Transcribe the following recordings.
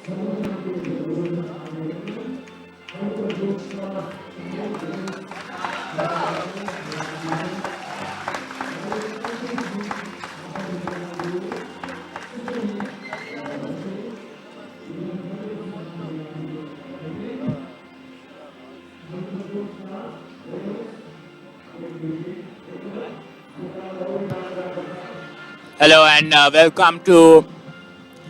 Hello and welcome to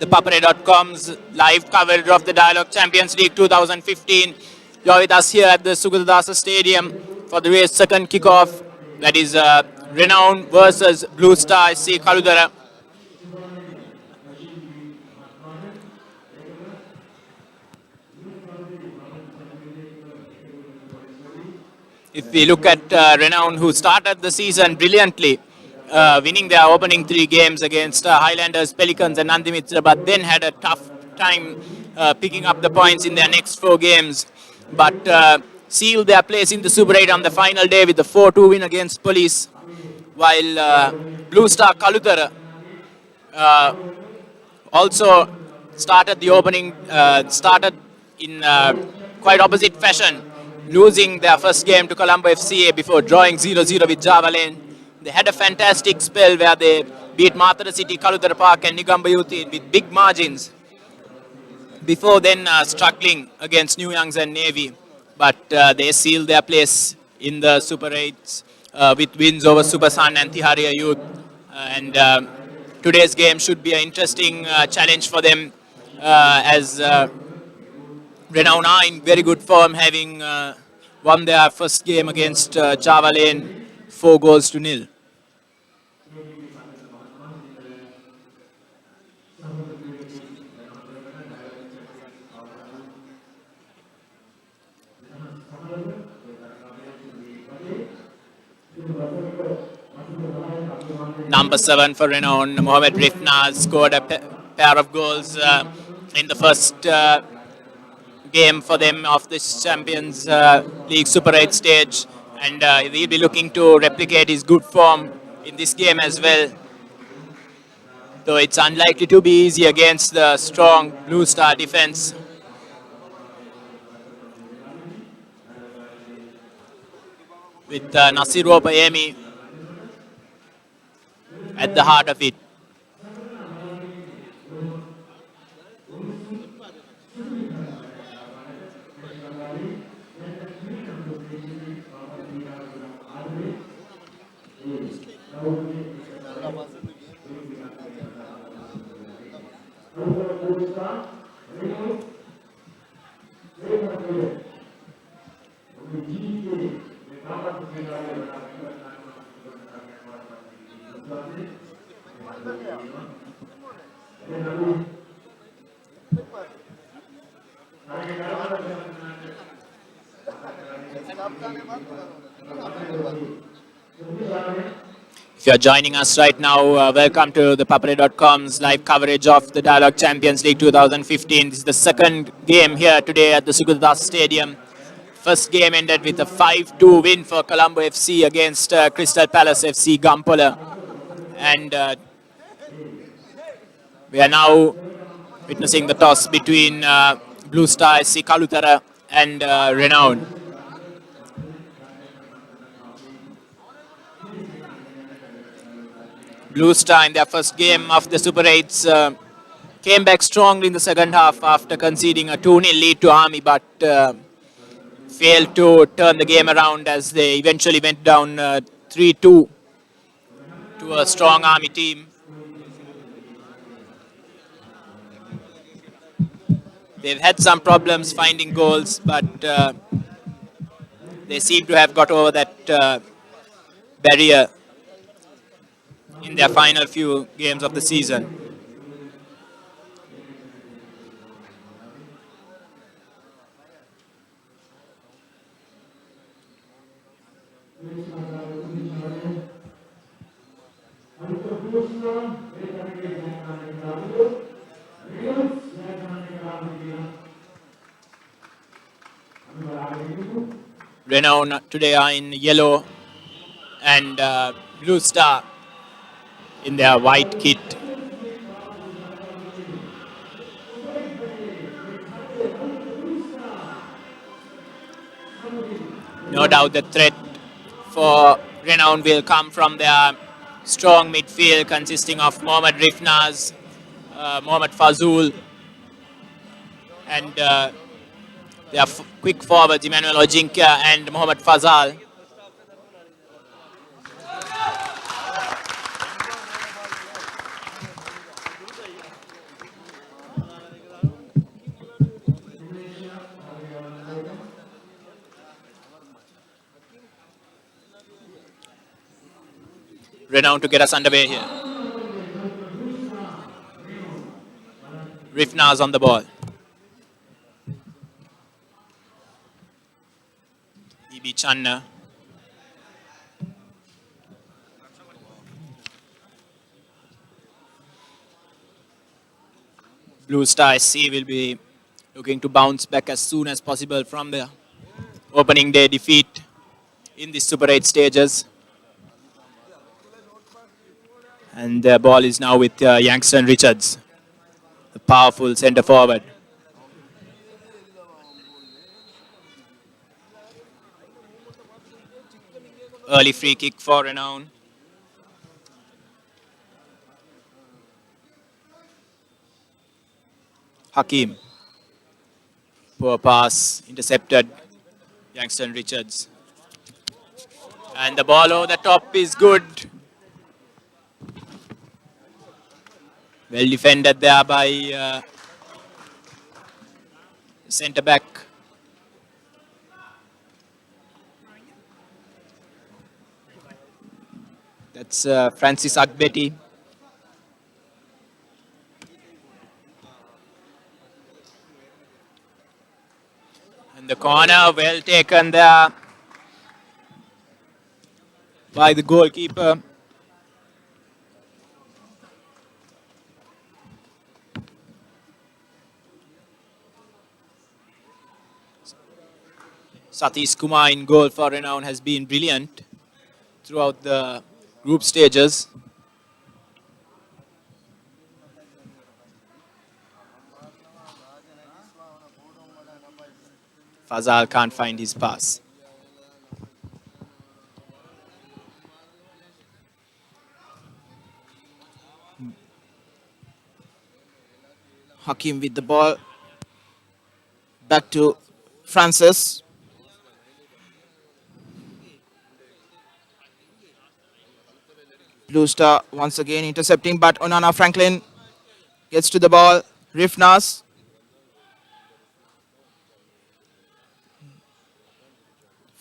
ThePapare.com's live coverage of the Dialog Champions League 2015. You're with us here at the Sugurdasa Stadium for the race second kickoff. That is Renown versus Blue Star SC Kaludara. If we look at Renown, who started the season brilliantly, winning their opening 3 games against Highlanders, Pelicans and Nandimitra, but then had a tough time picking up the points in their next 4 games. But sealed their place in the Super 8 on the final day with a 4-2 win against Police, while Blue Star Kalutara also started the opening, started in quite opposite fashion, losing their first game to Colombo FCA before drawing 0-0 with Java Lane. They had a fantastic spell where they beat Mathura City, Kalutara Park and Nigamba Youth with big margins, before then struggling against New Youngs and Navy. But they sealed their place in the Super 8s with wins over Super Sun and Tiharia Youth. And today's game should be an interesting challenge for them as Renown are in very good form, having won their first game against Java Lane 4-0. Number 7 for Renown, Mohamed Rifnaz, scored a pair of goals in the first game for them of this Champions League Super 8 stage, and he'll be looking to replicate his good form in this game as well. Though it's unlikely to be easy against the strong Blue Star defense. With Nasiru Payemi at the heart of it. If you're joining us right now, welcome to ThePapare.com's live coverage of the Dialog Champions League 2015. This is the second game here today at the Sugurdasa Stadium. First game ended with a 5-2 win for Colombo FC against Crystal Palace FC Gampola. And we are now witnessing the toss between Blue Star SC Kalutara and Renown. Blue Star in their first game of the Super 8s came back strongly in the second half after conceding a 2-0 lead to Army, but failed to turn the game around as they eventually went down 3-2 to a strong Army team. They've had some problems finding goals, but they seem to have got over that barrier in their final few games of the season. Renown today are in yellow and Blue Star in their white kit. No doubt the threat for Renown will come from their strong midfield consisting of Mohammad Rifnaz, Mohammad Fazul, and their quick forwards Emmanuel Ojinka and Mohammad Fazal. Renown to get us underway here. Rifnaz on the ball. EB Channa. Blue Star SC will be looking to bounce back as soon as possible from the opening day defeat in the Super 8 stages. And the ball is now with Youngstown Richards, the powerful centre forward. Early free kick for Renown. Hakim. Poor pass, intercepted. Youngstown Richards. And the ball over the top is good. Well defended there by centre back. That's Francis Agbeti. And the corner well taken there by the goalkeeper. Satish Kumar in goal for Renown has been brilliant throughout the group stages. Fazal can't find his pass. Hakim with the ball. Back to Francis. Blue Star once again intercepting, but Onana Franklin gets to the ball. Rifnas.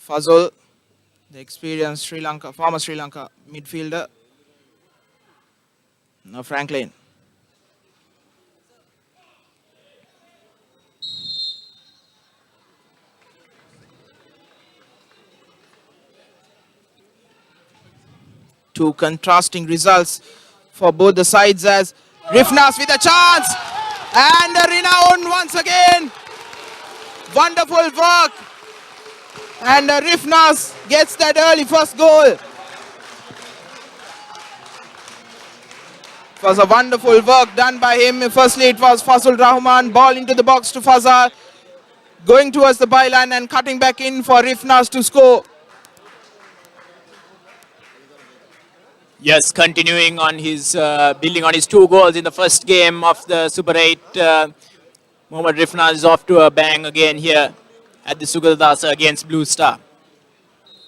Fazul, the experienced former Sri Lanka midfielder. Now Franklin. Two contrasting results for both the sides as Rifnas with a chance. And Renown once again. Wonderful work. And Rifnas gets that early first goal. It was a wonderful work done by him. Firstly, it was Fazul Rahman. Ball into the box to Fazal. Going towards the byline and cutting back in for Rifnas to score. Yes, continuing on his, building on his 2 goals in the first game of the Super 8. Mohammad Rifnaz is off to a bang again here at the Sugadasa against Blue Star.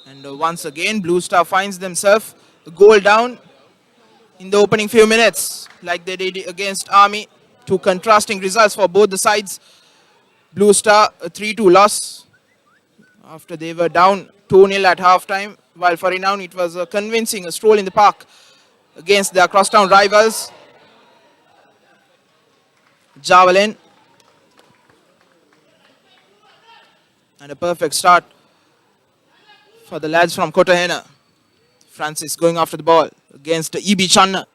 And once again, Blue Star finds themselves a goal down in the opening few minutes, like they did against Army. Two contrasting results for both the sides. Blue Star, a 3-2 loss after they were down 2-0 at halftime, while for Renown it was a convincing stroll in the park against their crosstown rivals. Javelin. And a perfect start for the lads from Kotahena. Francis going after the ball against EB Channa.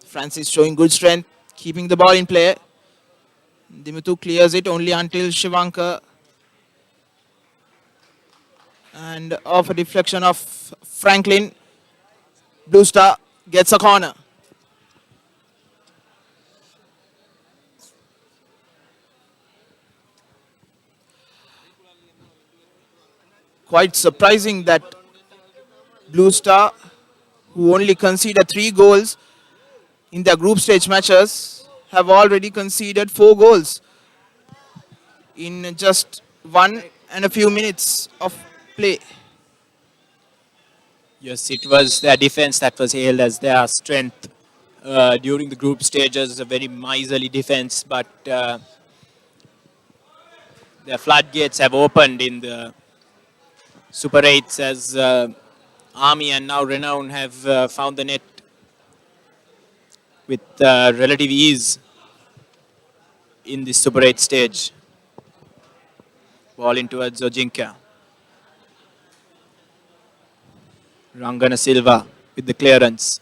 Francis showing good strength, keeping the ball in play. Dimutu clears it only until Shivanka. And off a deflection of Franklin, Blue Star gets a corner. Quite surprising that Blue Star, who only conceded 3 goals in their group stage matches, have already conceded 4 goals in just 1 and a few minutes of play. Yes, it was their defense that was hailed as their strength during the group stages. A very miserly defense, but their floodgates have opened in the Super 8s as Army and now Renown have found the net with relative ease in the Super 8 stage. Ball in towards Ojinka. Rangana Silva with the clearance.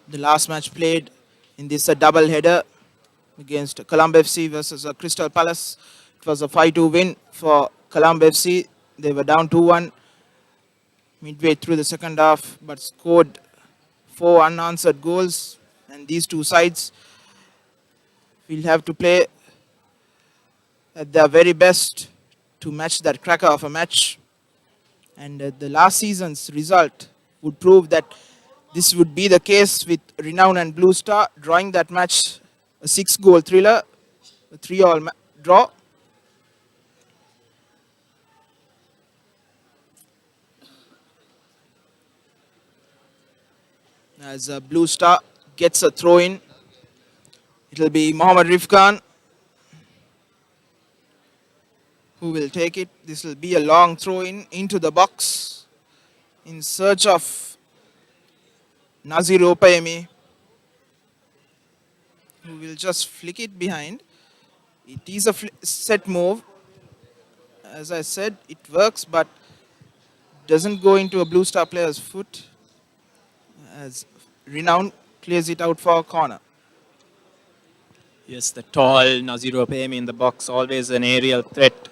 The last match played in this double header against Colombo FC versus Crystal Palace. It was a 5-2 win for Colombo FC. They were down 2-1 midway through the second half, but scored 4 unanswered goals. And these two sides will have to play at their very best to match that cracker of a match. And the last season's result would prove that this would be the case with Renown and Blue Star drawing that match, a 6-goal thriller, a 3-all draw. As Blue Star gets a throw in, it'll be Mohammad Rifkan who will take it. This will be a long throw in into the box in search of Nazir Opayemi, who will just flick it behind. It is a set move. As I said, it works, but doesn't go into a Blue Star player's foot as Renown clears it out for a corner. Yes, the tall Naziro Pemi in the box, always an aerial threat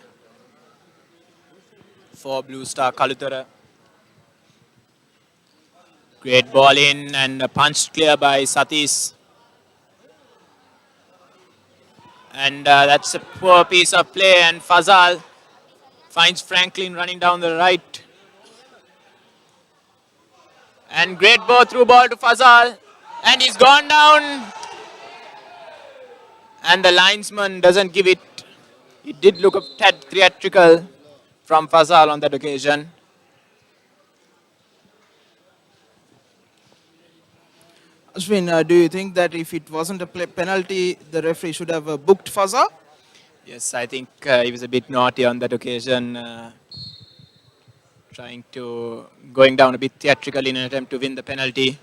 for Blue Star Kaluthara. Great ball in and punched clear by Satish. And that's a poor piece of play, and Fazal finds Franklin running down the right. And great through ball to Fazal, and he's gone down. And the linesman doesn't give it. It did look a tad theatrical from Fazal on that occasion. Ashwin, do you think that if it wasn't a penalty, the referee should have booked Fazal? Yes, I think he was a bit naughty on that occasion, going down a bit theatrical in an attempt to win the penalty.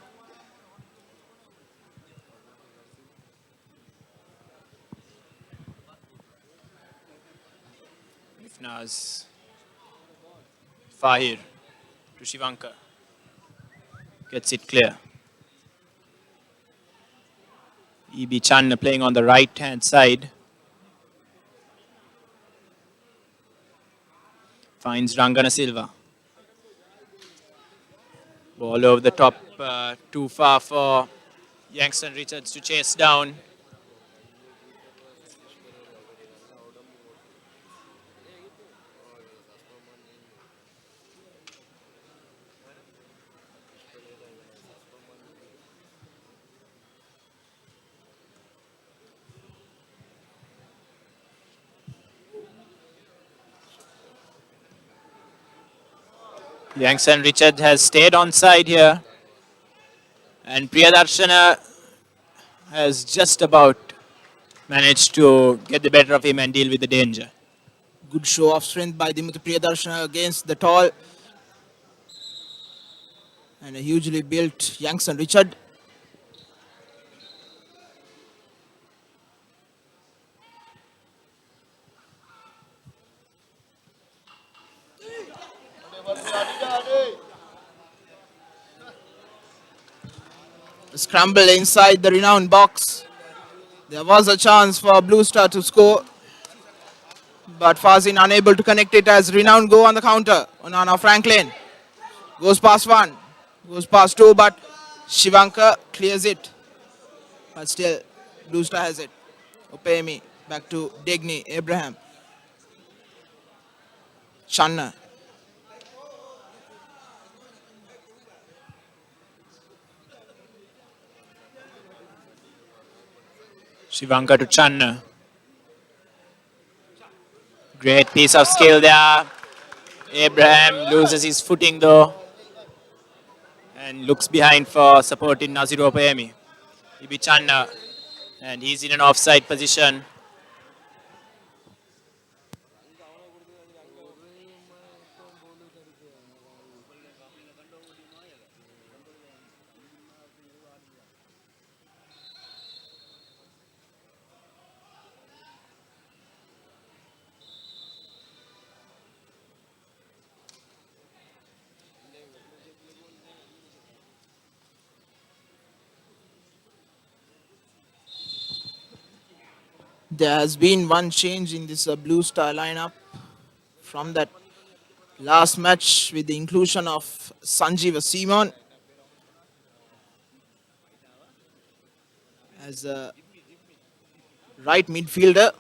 Ifnaz, Fahir to Shivanka, gets it clear. E.B. Chan playing on the right hand side. Finds Rangana Silva. Ball over the top, too far for Youngson Richards to chase down. Youngson Richards has stayed on side here. And Priyadarshana has just about managed to get the better of him and deal with the danger. Good show of strength by Dimitra Priyadarshana against the tall and a hugely built Youngson Richard. Scramble inside the Renown box. There was a chance for Blue Star to score, but Fazin unable to connect it as Renown go on the counter. Onana Franklin goes past one, goes past two, but Shivanka clears it. But still, Blue Star has it. Opemi back to Degni, Abraham. Channa. Shivanka to Channa. Great piece of skill there. Abraham loses his footing though and looks behind for support in Naziro Opemi. Ibi Channa, and he's in an offside position. There has been one change in this Blue Star lineup from that last match with the inclusion of Sanjeev Simon as a right midfielder.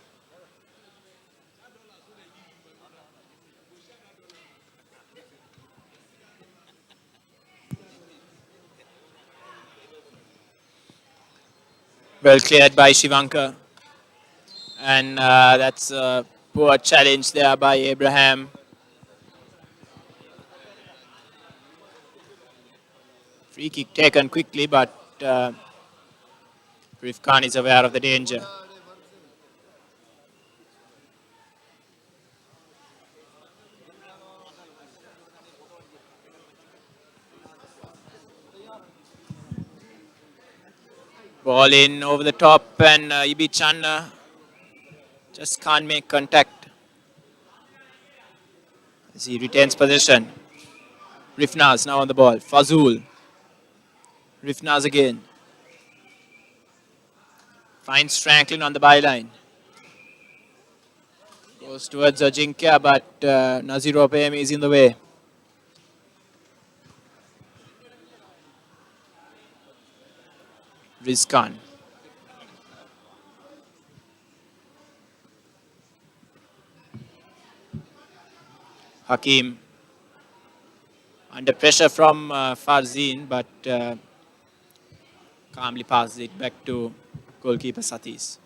Well cleared by Shivanka. And that's a poor challenge there by Abraham. Free kick taken quickly, but Rifkan is aware of the danger. Ball in over the top, and Ibi Channa just can't make contact as he retains possession. Rifnaz now on the ball. Fazul. Rifnaz again. Finds Franklin on the byline. Goes towards Ajinkya, but Nazir Opemi is in the way. Rizkan. Hakim. Under pressure from Farzin, but calmly passes it back to goalkeeper Satish.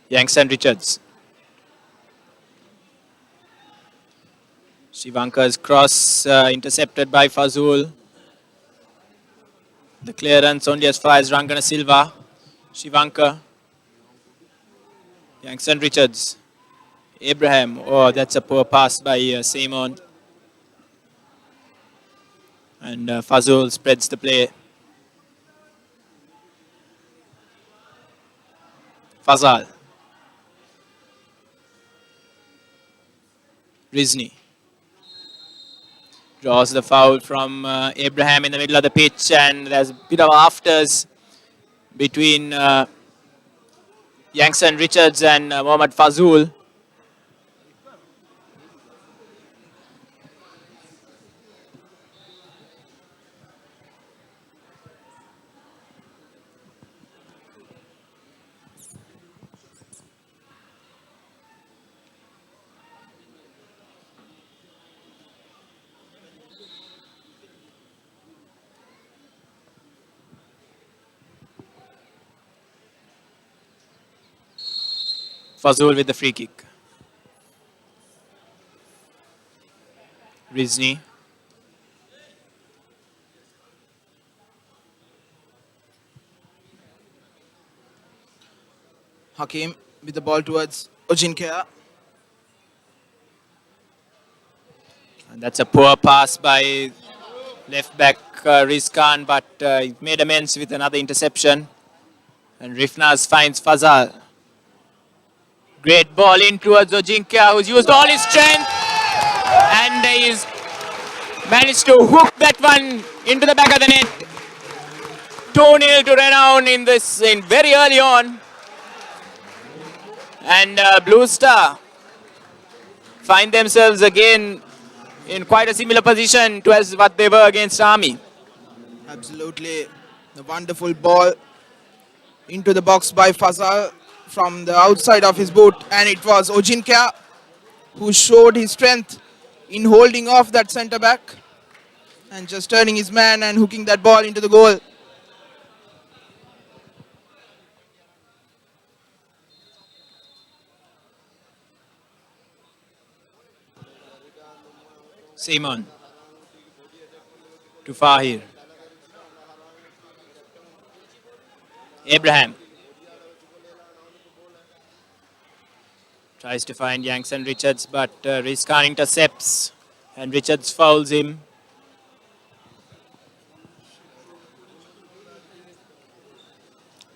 Youngson Richards. Shivanka's cross intercepted by Fazul. The clearance only as far as Rangana Silva. Shivanka. Youngson Richards. Abraham. Oh, that's a poor pass by Simon. And Fazul spreads the play. Fazal. Rizni. Draws the foul from Abraham in the middle of the pitch, and there's a bit of afters between Youngson Richards and Mohammad Fazul. Fazul with the free kick. Rizni. Hakim with the ball towards Ajinkya. And that's a poor pass by left back Rizkan, but he made amends with another interception. And Rifnaz finds Fazal. Great ball in towards Ajinkya, who's used all his strength. And he's managed to hook that one into the back of the net. 2-0 to Renown in very early on. And Blue Star find themselves again in quite a similar position to as what they were against Army. Absolutely. The wonderful ball into the box by Fazal from the outside of his boot. And it was Ojinka who showed his strength in holding off that centre back and just turning his man and hooking that ball into the goal. Simon to Fahir. Abraham tries to find Yanks and Richards, but Rizkan intercepts and Richards fouls him.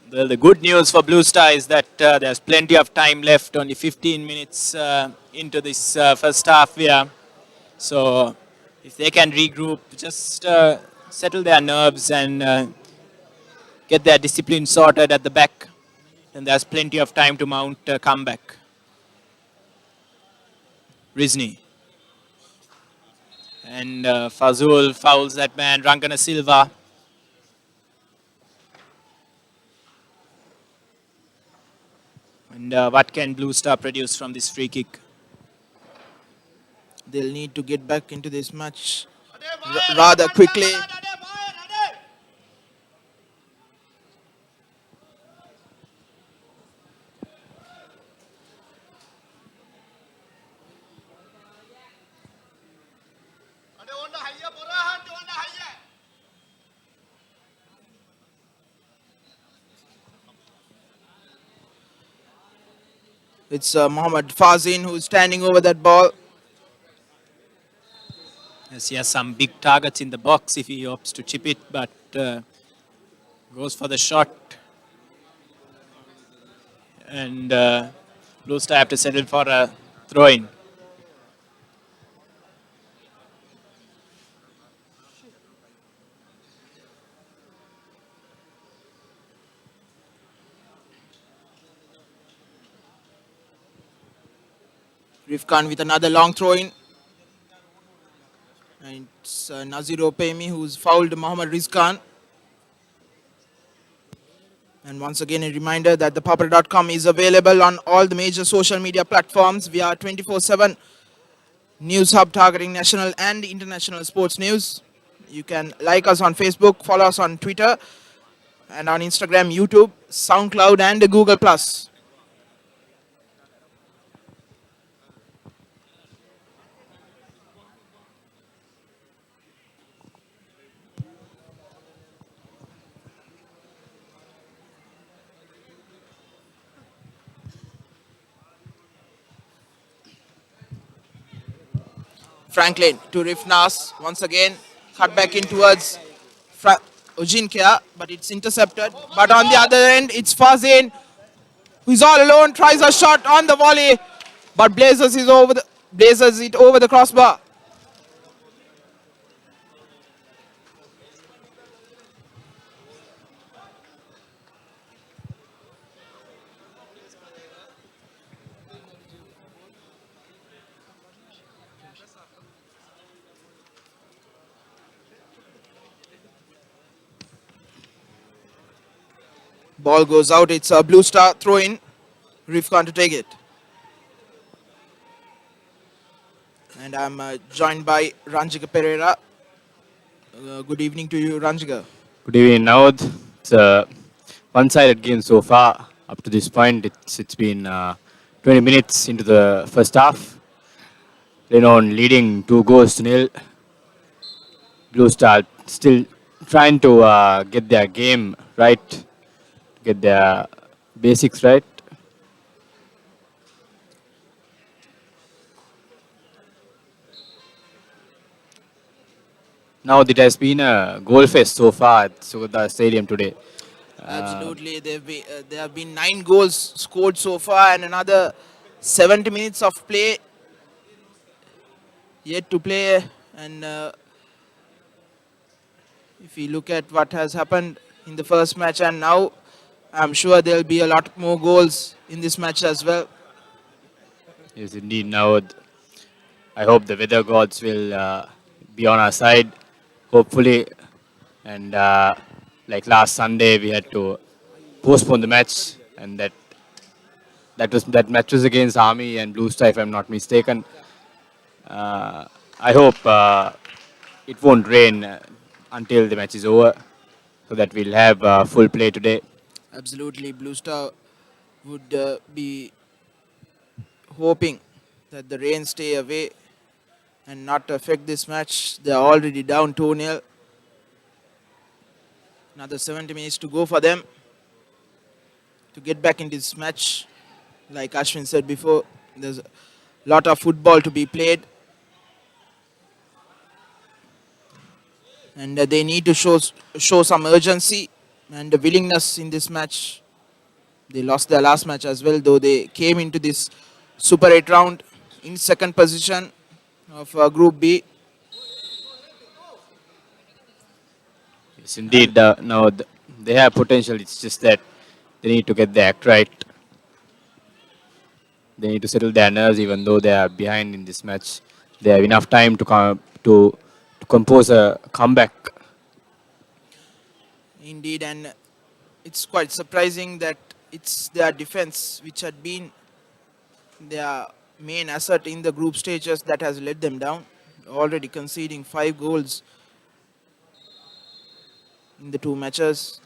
Well, the good news for Blue Star is that there's plenty of time left, only 15 minutes into this first half here. So if they can regroup, just settle their nerves and get their discipline sorted at the back, then there's plenty of time to mount a comeback. Rizni. And Fazul fouls that man, Rangana Silva. And what can Blue Star produce from this free kick? They'll need to get back into this match rather quickly. It's Mohammad Fazin who's standing over that ball. Yes, he has some big targets in the box if he opts to chip it, but goes for the shot. And Blue Star have to settle for a throw-in. Rifkan with another long throw in. And it's Nazir Opemi who's fouled Mohammad Rizkan. And once again, a reminder that ThePapare.com is available on all the major social media platforms. We are 24/7 news hub targeting national and international sports news. You can like us on Facebook, follow us on Twitter, and on Instagram, YouTube, SoundCloud, and Google+. Franklin to Rifnas. Once again, cut back in towards Ojinkia, but it's intercepted. But on the other end, it's Fazin, who's all alone, tries a shot on the volley, but blazes it over the crossbar. Ball goes out. It's a Blue Star throw in. Rifkan to take it. And I'm joined by Ranjika Pereira. Good evening to you, Ranjika. Good evening, Nawad. It's a one-sided game so far. Up to this point, it's been 20 minutes into the first half. Renown leading 2 goals to nil. Blue Star still trying to get their game right, get their basics right. Now it has been a goal fest so far at Sugata Stadium today. Absolutely. There have been 9 goals scored so far and another 70 minutes of play yet to play. And if we look at what has happened in the first match and now, I'm sure there'll be a lot more goals in this match as well. Yes, indeed. Now, I hope the weather gods will be on our side, hopefully. And like last Sunday, we had to postpone the match, and that match was against Army and Blue Star, if I'm not mistaken. Uh, I hope it won't rain until the match is over, so that we'll have full play today. Absolutely, Blue Star would be hoping that the rain stay away and not affect this match. They are already down 2-0. Another 70 minutes to go for them to get back into this match. Like Ashwin said before, there's a lot of football to be played, and they need to show some urgency and willingness in this match. They lost their last match as well, though they came into this Super 8 round in second position of Group B. Yes, indeed. Now they have potential. It's just that they need to get the act right. They need to settle their nerves, even though they are behind in this match. They have enough time to compose a comeback. Indeed, and it's quite surprising that it's their defense which had been their main asset in the group stages that has let them down, already conceding 5 goals in the 2 matches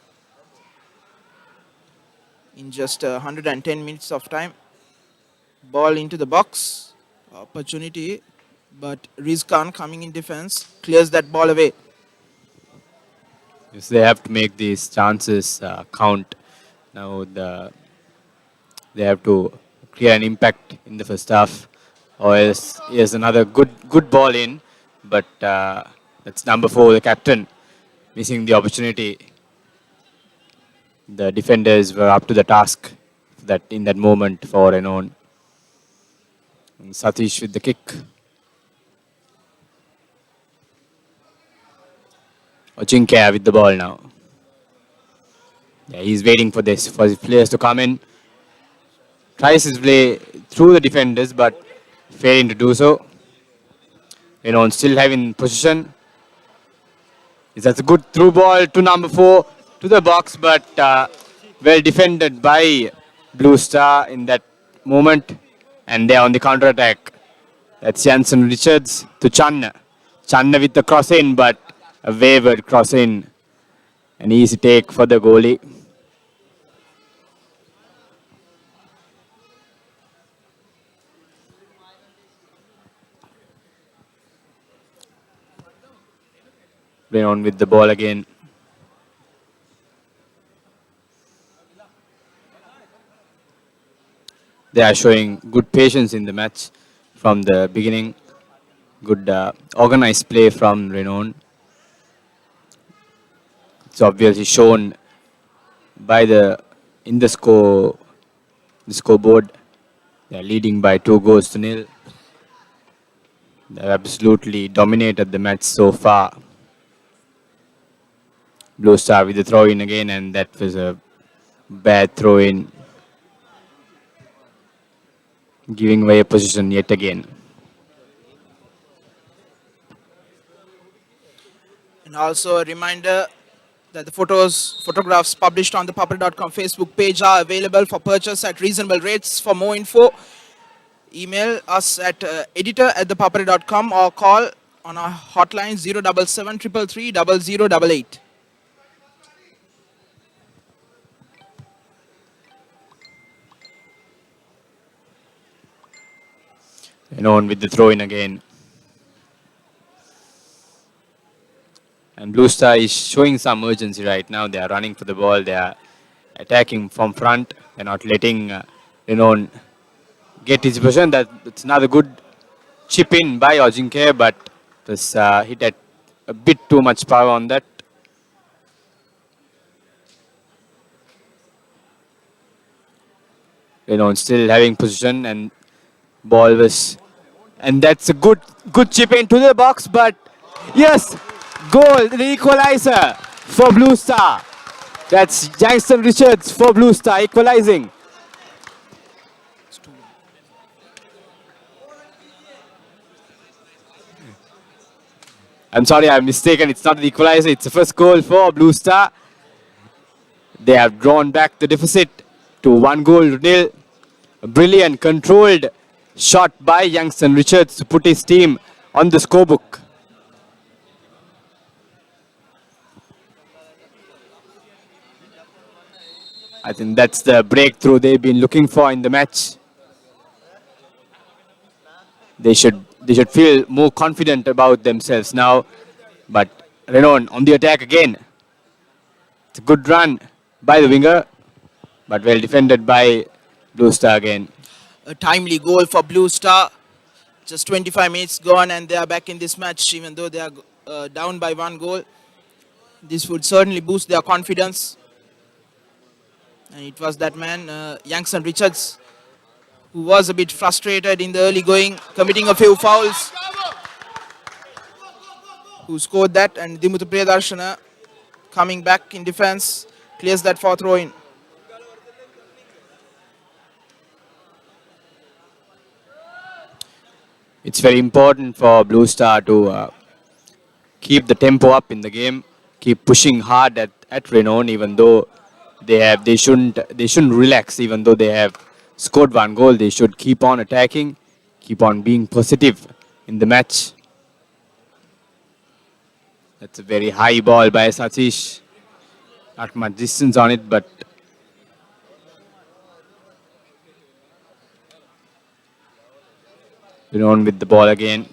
in just 110 minutes of time. Ball into the box, opportunity, but Rizkan coming in defense clears that ball away. Yes, they have to make these chances count. Now they have to create an impact in the first half, or else yes, another good ball in, but that's number 4, the captain, missing the opportunity. The defenders were up to the task that in that moment for Renown. And Satish with the kick. Ochinkaya with the ball now. Yeah, he's waiting for his players to come in. Tries his play through the defenders, but failing to do so. Renown still having position. That's a good through ball to number 4 to the box, but well defended by Blue Star in that moment. And they're on the counter attack. That's Jansen Richards to Channa. Channa with the cross in, but a wayward cross in. An easy take for the goalie. Renown with the ball again. They are showing good patience in the match from the beginning. Good organized play from Renown. It's obviously shown by in the scoreboard. They are leading by 2-0. They have absolutely dominated the match so far. Blue Star with the throw in again, and that was a bad throw in, giving away a position yet again. And also a reminder that the photographs published on the ThePapare.com Facebook page are available for purchase at reasonable rates. For more info, email us at editor@thepapare.com or call on our hotline 077 333 0088. Renown with the throw in again. And Blue Star is showing some urgency right now. They are running for the ball. They are attacking from front. They're not letting Renown get his position. That's another good chip in by Ojinke, but it was hit at a bit too much power on that. Renown still having position, and ball was, and that's a good chip into the box, but yes, goal, the equalizer for Blue Star. That's Jackson Richards for Blue Star equalizing. I'm sorry, I'm mistaken. It's not the equalizer. It's the first goal for Blue Star. They have drawn back the deficit to 1-0. A brilliant, controlled shot by Youngstown Richards to put his team on the scorebook. I think that's the breakthrough they've been looking for in the match. They should feel more confident about themselves now. But Renown on the attack again. It's a good run by the winger, but well defended by Blue Star again. A timely goal for Blue Star. Just 25 minutes gone and they are back in this match even though they are down by 1 goal. This would certainly boost their confidence. And it was that man, Youngstown Richards, who was a bit frustrated in the early going, committing a few fouls, who scored that. And Dimuthu Priyadarshana coming back in defense, clears that for throw-in. It's very important for Blue Star to keep the tempo up in the game, keep pushing hard at Renown, even though they shouldn't relax. Even though they have scored 1 goal, they should keep on attacking, keep on being positive in the match. That's a very high ball by Satish. Not much distance on it, but Renown with the ball again.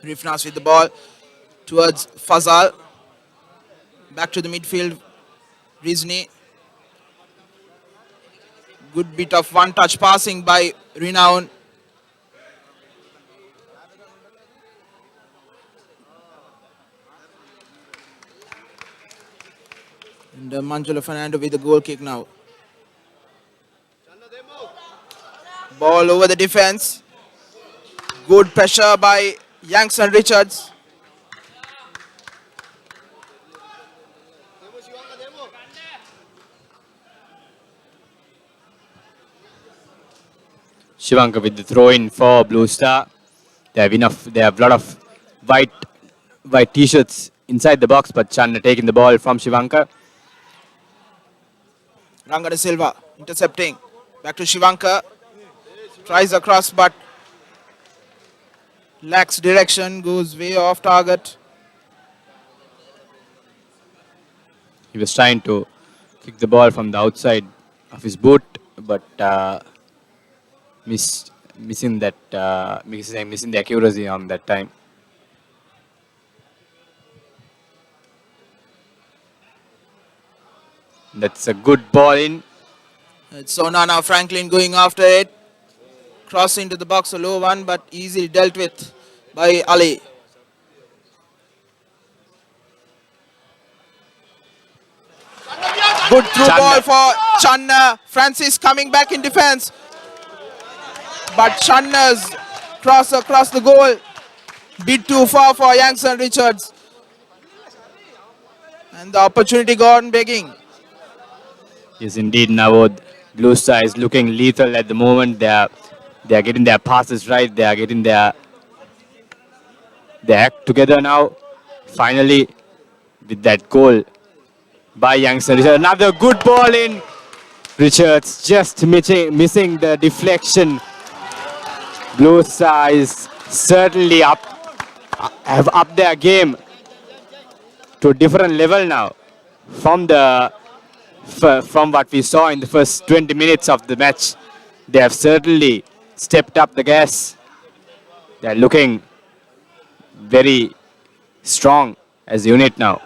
Rifnas with the ball towards Fazal. Back to the midfield, Rizni. Good bit of one-touch passing by Renown. And Manjula Fernando with the goal kick now. Ball over the defense. Good pressure by Youngstown Richards. Shivanka with the throw-in for Blue Star. They have a lot of white t-shirts inside the box, but Channa taking the ball from Shivanka. Rangana Silva intercepting. Back to Shivanka. Tries across but lacks direction, goes way off target. He was trying to kick the ball from the outside of his boot, but missing the accuracy on that time. That's a good ball in. It's Sonana Franklin going after it. Cross into the box, a low one, but easily dealt with by Ali. Good through ball for Channa. Francis coming back in defense. But Channa's cross across the goal. Bit too far for Youngstown Richards. And the opportunity gone begging. Yes, indeed, Navod. Blue Star is looking lethal at the moment. They are getting their passes right. They are getting their act together now. Finally, with that goal by Youngstown Richards. Another good ball in. Richards just missing the deflection. Blue Star is certainly have upped their game to a different level now from what we saw in the first 20 minutes of the match. They have certainly stepped up the gas. They are looking very strong as a unit now.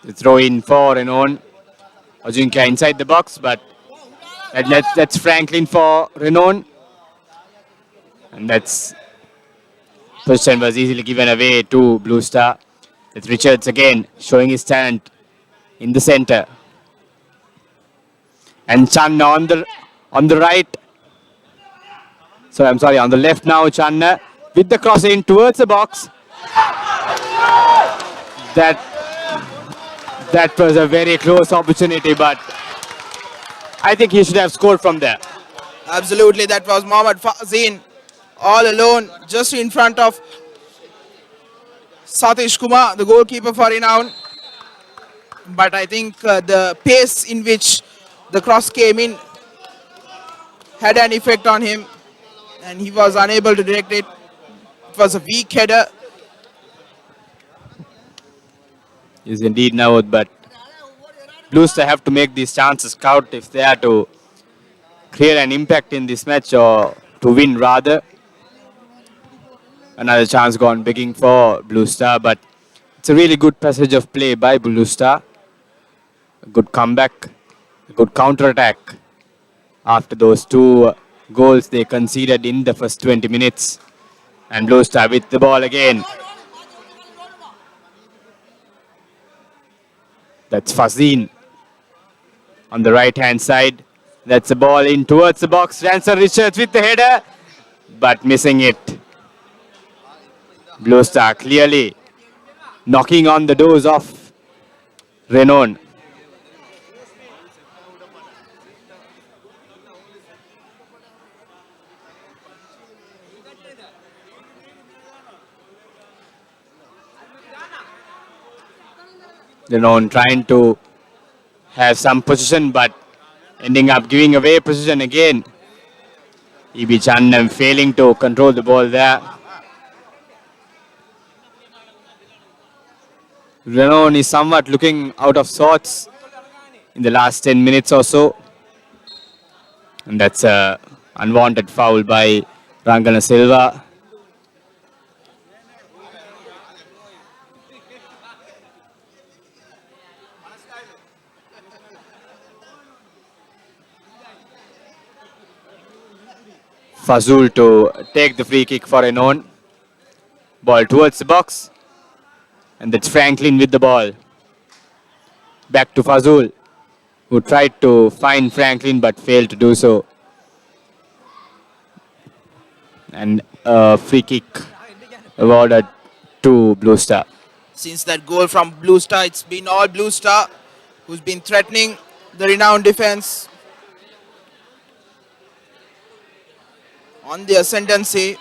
The throw in for Renown. Ajinkya inside the box, but that's Franklin for Renown. And that's possession was easily given away to Blue Star. It's Richards again showing his talent in the center. And Channa on the right. So I'm sorry, on the left now, Channa with the cross in towards the box. That was a very close opportunity, but I think he should have scored from there. Absolutely, that was Mohammad Fazin all alone, just in front of Satish Kumar, the goalkeeper for Renown. But I think the pace in which the cross came in had an effect on him, and he was unable to direct it. It was a weak header. Yes, indeed, Navod, but Blues have to make these chances count if they are to create an impact in this match or to win rather. Another chance gone begging for Blue Star, but it's a really good passage of play by Blue Star. A good comeback, a good counter-attack after those two goals they conceded in the first 20 minutes. And Blue Star with the ball again. That's Fazin on the right-hand side. That's a ball in towards the box. Ransom Richards with the header, but missing it. Blue Star clearly knocking on the doors of Renown. Renown trying to have some position, but ending up giving away position again. E.B. Channam failing to control the ball there. Renown is somewhat looking out of sorts in the last 10 minutes or so. And that's a unwanted foul by Rangana Silva. Fazul to take the free kick for Renown. Ball towards the box. And that's Franklin with the ball. Back to Fazul, who tried to find Franklin but failed to do so. And a free kick awarded to Blue Star. Since that goal from Blue Star, it's been all Blue Star who's been threatening the Renown defense on the ascendancy.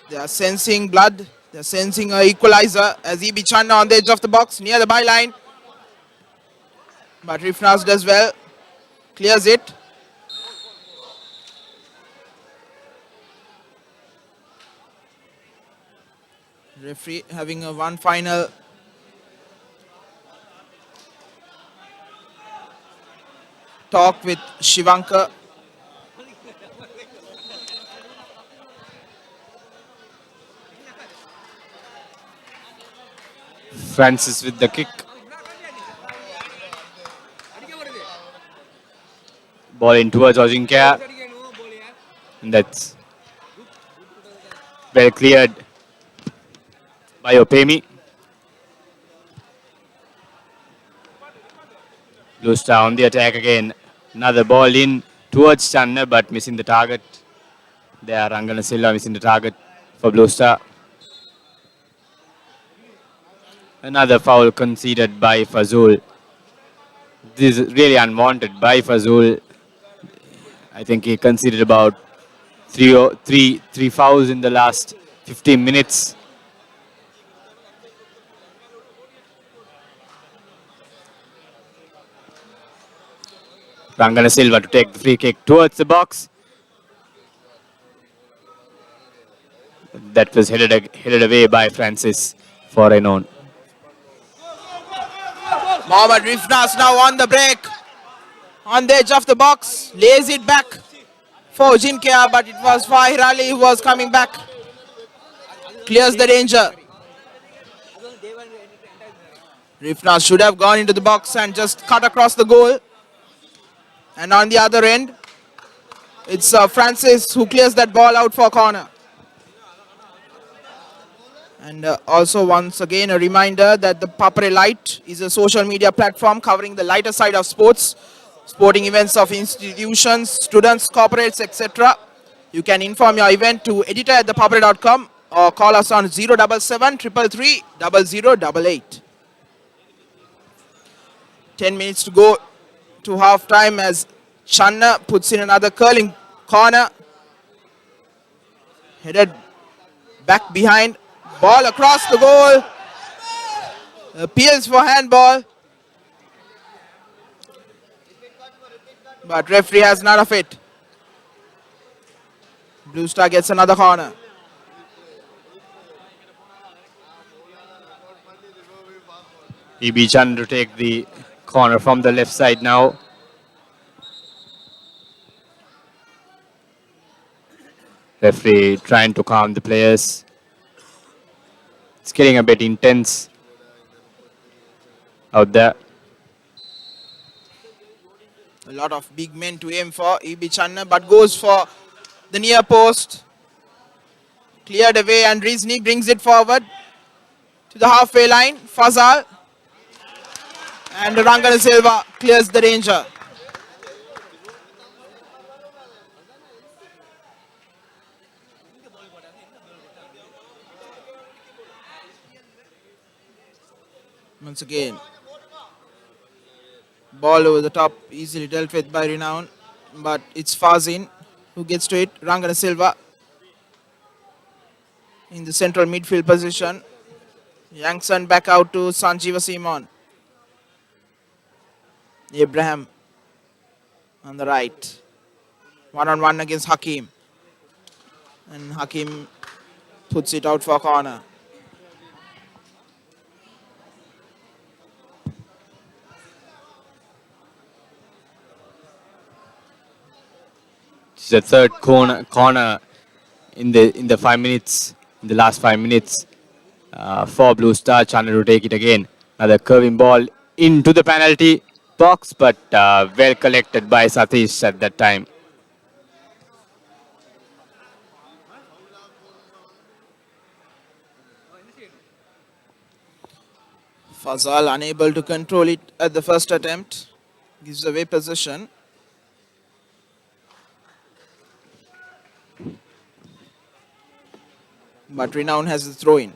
They are sensing blood. They are sensing an equalizer as E.B. Channa on the edge of the box near the byline. But Rifnas does well. Clears it. Referee having a one final talk with Shivankar. Francis with the kick. Ball in towards Ajinkya. And that's well cleared by Opemi. Blue Star on the attack again. Another ball in towards Channa, but missing the target. There, Rangana Silva missing the target for Blue Star. Another foul conceded by Fazul. This is really unwanted by Fazul. I think he conceded about three fouls in the last 15 minutes. Rangana Silva to take the free kick towards the box. That was headed away by Francis for Renown. Mohammad Rifnas now on the break. On the edge of the box. Lays it back for Jinkia, but it was Fahir Ali who was coming back. Clears the danger. Rifnas should have gone into the box and just cut across the goal. And on the other end, it's Francis who clears that ball out for corner. And also once again a reminder that the ThePapare Lite is a social media platform covering the lighter side of sports, sporting events of institutions, students, corporates, etc. You can inform your event to editor@thepapare.com or call us on 077 333 0088. 10 minutes to go to half time as Channa puts in another curling corner. Headed back behind. Ball across the goal. Appeals for handball. But referee has none of it. Blue Star gets another corner. EB Chan to take the corner from the left side now. Referee trying to calm the players. It's getting a bit intense out there. A lot of big men to aim for. EB Channa, but goes for the near post. Cleared away and Rizni brings it forward to the halfway line. Fazal. And Rangana Silva clears the danger. Once again, ball over the top, easily dealt with by Renown, but it's Fazin who gets to it. Rangana Silva in the central midfield position. Yangson back out to Sanjeeva Simon. Abraham on the right. One-on-one against Hakim. And Hakim puts it out for a corner. It's the third corner in the 5 minutes, in the last 5 minutes for Blue Star. Channel to take it again. Another curving ball into the penalty box, but well collected by Satish at that time. Fazal unable to control it at the first attempt. Gives away possession. But Renown has the throw in.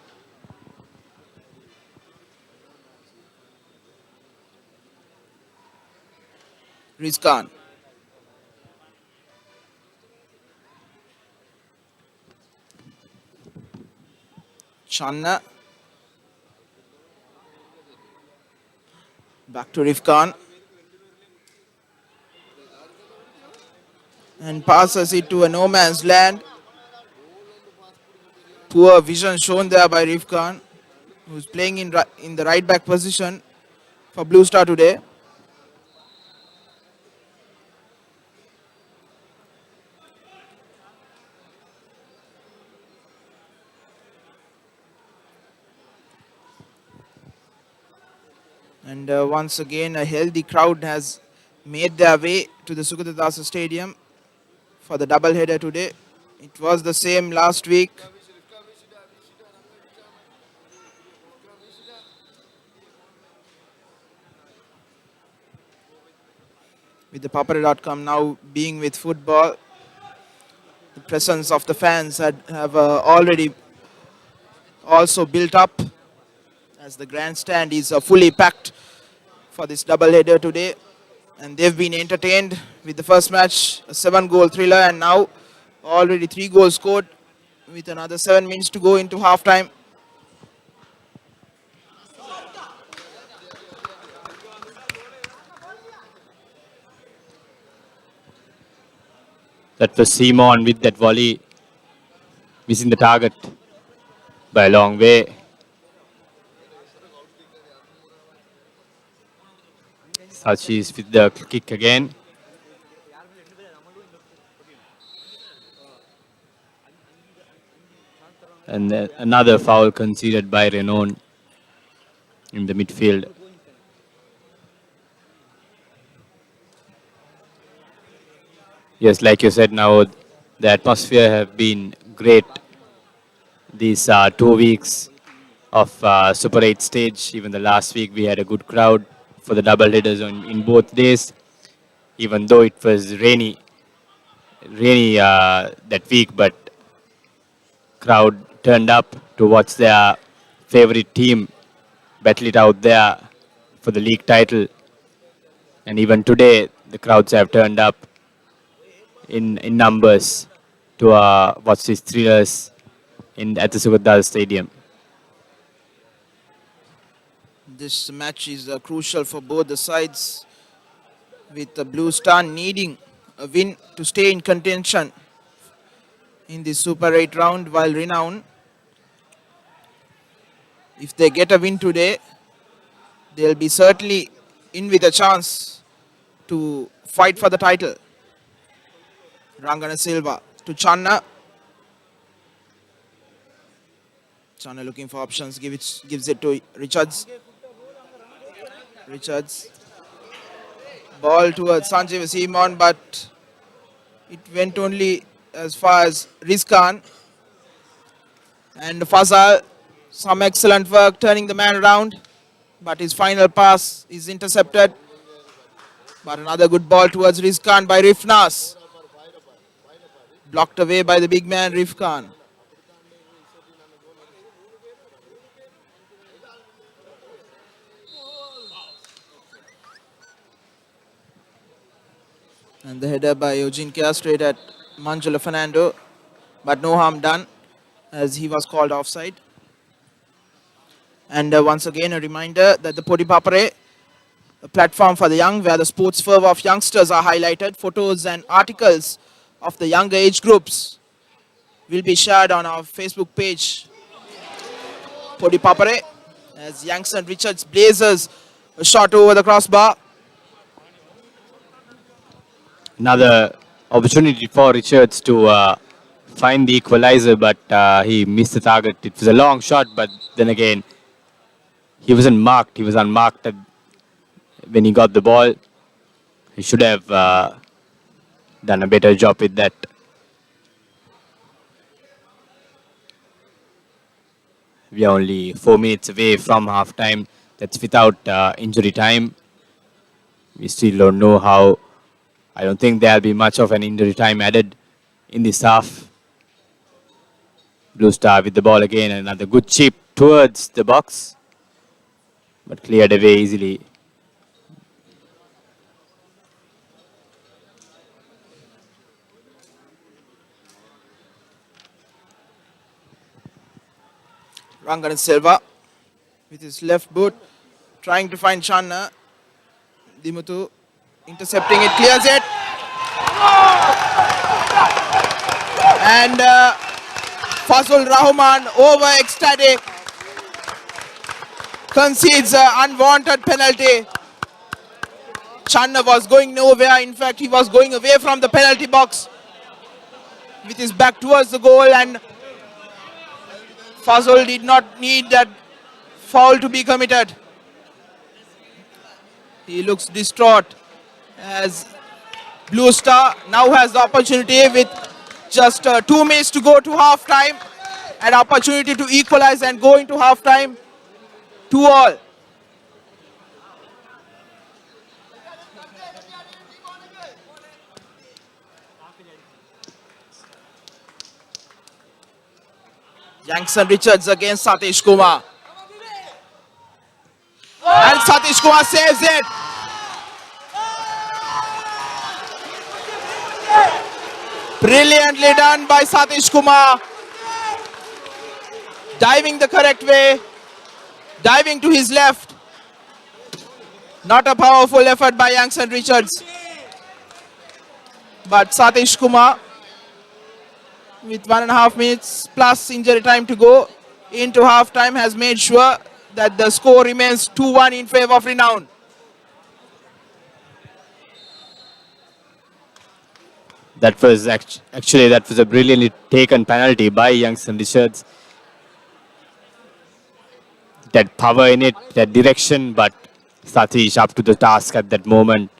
Rizkan. Channa. Back to Rifkan. And passes it to a no man's land. Poor vision shown there by Rifkan, who's playing in the right back position for Blue Star today. And once again, a healthy crowd has made their way to the Sukhatadasa Stadium for the double header today. It was the same last week. With the ThePapare.com now being with football, the presence of the fans have already also built up as the grandstand is fully packed for this double header today. And they've been entertained with the first match, a 7-goal thriller, and now already 3 goals scored with another 7 minutes to go into halftime. That was Simon with that volley, missing the target by a long way. Sachis with the kick again. And another foul conceded by Renown in the midfield. Yes, like you said, now the atmosphere have been great these 2 weeks of Super 8 stage. Even the last week we had a good crowd for the double headers in both days, even though it was rainy that week, but crowd turned up to watch their favorite team battle it out there for the league title. And even today, the crowds have turned up in numbers to watch these thrillers at the Sugadal Stadium. This match is crucial for both the sides, with the Blue Star needing a win to stay in contention in the Super 8 round, while Renown, if they get a win today, they'll be certainly in with a chance to fight for the title. Rangana Silva to Channa. Channa looking for options, gives it to Richards. Richards. Ball towards Sanjeev Simon, but it went only as far as Rizkan. And Fazal, some excellent work turning the man around, but his final pass is intercepted. But another good ball towards Rizkan by Rifnas. Blocked away by the big man Rifkan. And the header by Eugene Kia straight at Manjula Fernando, but no harm done as he was called offside. And once again, a reminder that the ThePapare, a platform for the young where the sports fervor of youngsters are highlighted, photos and articles of the younger age groups will be shared on our Facebook page, ThePapare, as Youngson Richards blazes a shot over the crossbar. Another opportunity for Richards to find the equalizer, but he missed the target. It was a long shot, but then again, he wasn't marked. He was unmarked when he got the ball. He should have done a better job with that. We are only 4 minutes away from half time. That's without injury time. We still don't know how. I don't think there'll be much of an injury time added in this half. Blue Star with the ball again. Another good chip towards the box, but cleared away easily. Rangana Silva with his left boot trying to find Channa. Dimutu intercepting it, clears it. And Fazul Rahman, over ecstatic, concedes an unwanted penalty. Channa was going nowhere. In fact, he was going away from the penalty box with his back towards the goal, and Fazul did not need that foul to be committed. He looks distraught as Blue Star now has the opportunity with just 2 minutes to go to half time, an opportunity to equalize and go into half time 2-all. Youngson Richards against Satish Kumar. And Satish Kumar saves it. Brilliantly done by Satish Kumar. Diving the correct way. Diving to his left. Not a powerful effort by Youngson Richards. But Satish Kumar, with 1.5 minutes plus injury time to go into half time, has made sure that the score remains 2-1 in favor of Renown. That was actually that was a brilliantly taken penalty by Youngson Richards. That power in it, that direction, but Satish up to the task at that moment.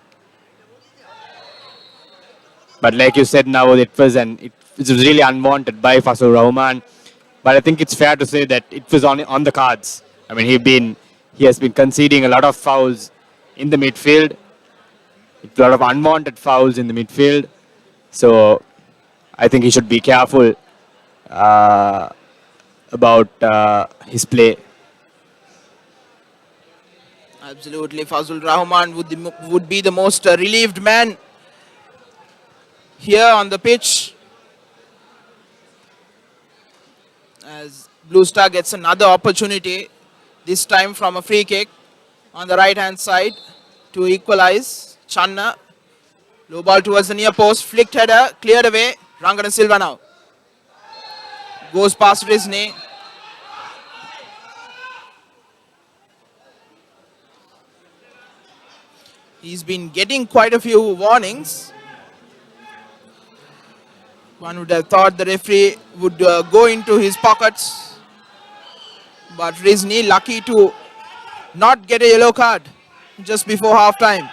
But like you said now, it was really unwanted by Fazul Rahman. But I think it's fair to say that it was on the cards. I mean, he has been conceding a lot of fouls in the midfield, a lot of unwanted fouls in the midfield. So I think he should be careful about his play. Absolutely, Fazul Rahman would be the most relieved man here on the pitch, as Blue Star gets another opportunity, this time from a free kick on the right hand side to equalize. Channa, low ball towards the near post, flicked header, cleared away. Rangana Silva now goes past Rizne. He's been getting quite a few warnings. One would have thought the referee would go into his pockets, but Rizne lucky to not get a yellow card just before half time.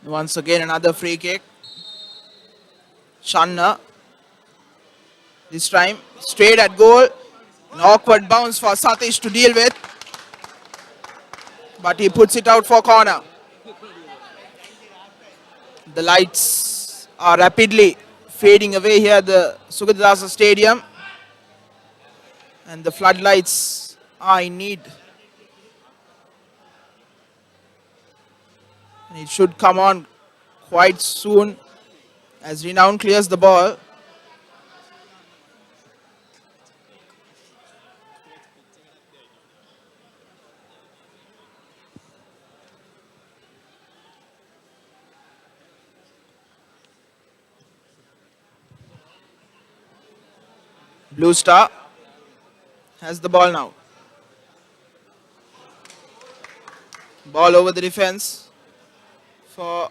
Once again, another free kick. Channa, this time straight at goal. An awkward bounce for Satish to deal with, but he puts it out for corner. The lights are rapidly fading away here at the Sugadasa Stadium, and the floodlights are in need. And it should come on quite soon as Renown clears the ball. Blue Star has the ball now. Ball over the defense for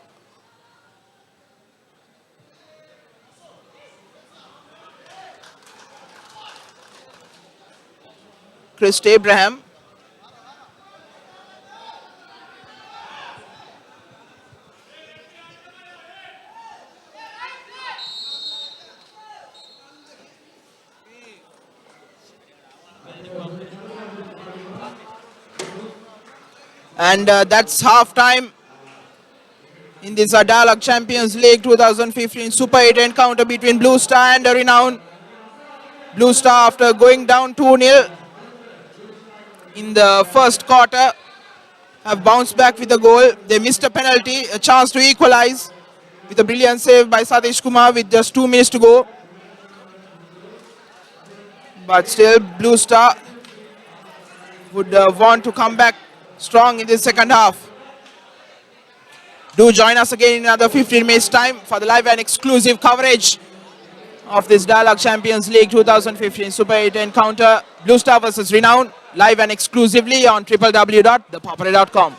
Chris Abraham. And that's half time in this Dialog Champions League 2015 Super 8 encounter between Blue Star and Renown. Blue Star, after going down 2-0 in the first quarter, have bounced back with a goal. They missed a penalty, a chance to equalize with a brilliant save by Satish Kumar with just 2 minutes to go. But still, Blue Star would want to come back strong in the second half. Do join us again in another 15 minutes time for the live and exclusive coverage of this Dialog Champions League 2015 Super 8 encounter. Blue Star versus Renown, live and exclusively on www.thepapare.com.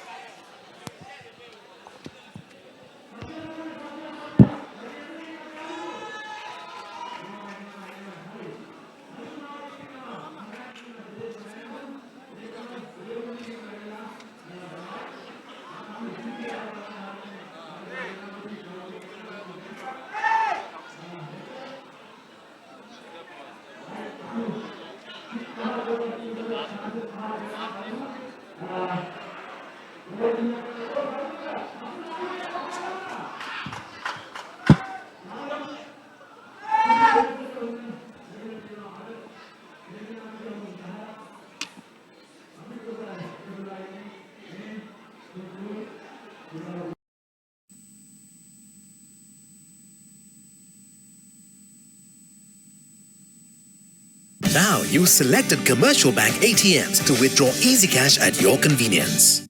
Now use selected commercial bank ATMs to withdraw easy cash at your convenience.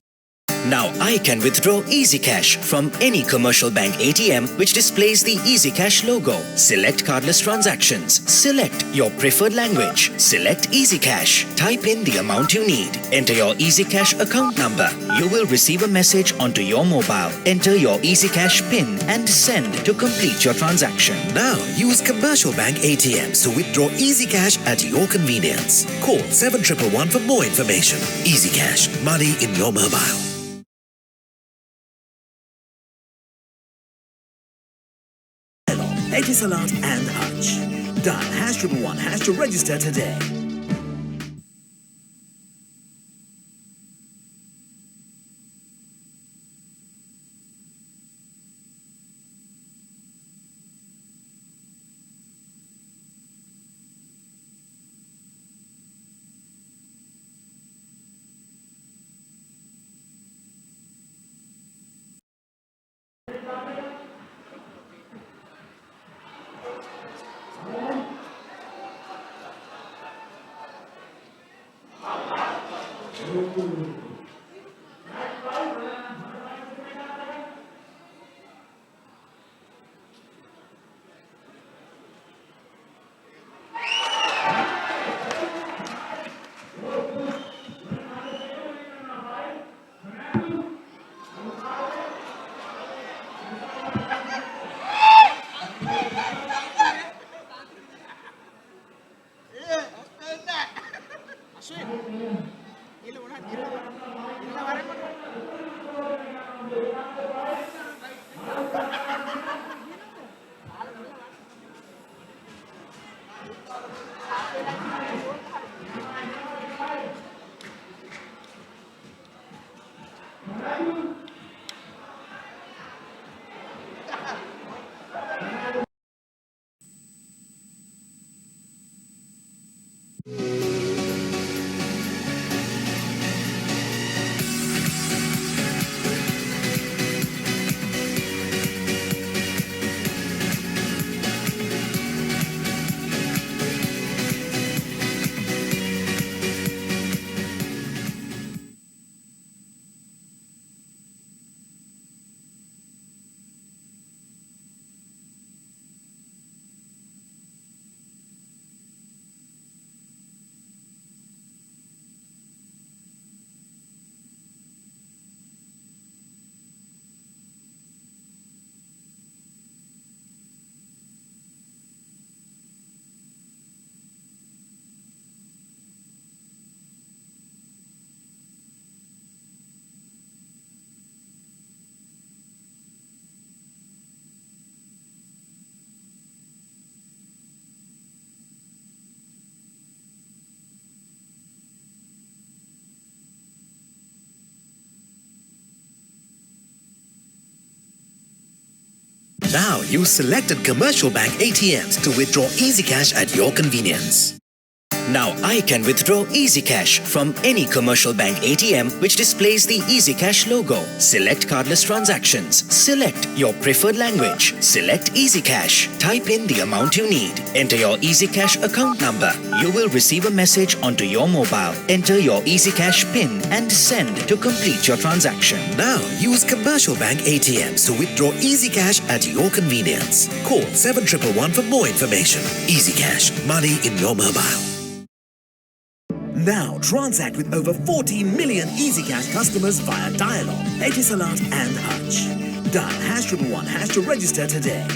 Now I can withdraw Easy Cash from any commercial bank ATM which displays the Easy Cash logo. Select cardless transactions. Select your preferred language. Select Easy Cash. Type in the amount you need. Enter your Easy Cash account number. You will receive a message onto your mobile. Enter your Easy Cash PIN and send to complete your transaction. Now use commercial bank ATMs to withdraw Easy Cash at your convenience. Call 7111 for more information. Easy Cash, money in your mobile. Etisalat and Hutch. Dial #111# to register today. Now use selected commercial bank ATMs to withdraw Easy Cash at your convenience. Now I can withdraw Easy Cash from any commercial bank ATM which displays the Easy Cash logo. Select cardless transactions. Select your preferred language. Select Easy Cash. Type in the amount you need. Enter your Easy Cash account number. You will receive a message onto your mobile. Enter your Easy Cash PIN and send to complete your transaction. Now use commercial bank ATMs to withdraw Easy Cash at your convenience. Call 7111 for more information. Easy Cash, money in your mobile. Now transact with over 14 million Easy Cash customers via Dialog, Etisalat and Hutch. Dial #111# to register today.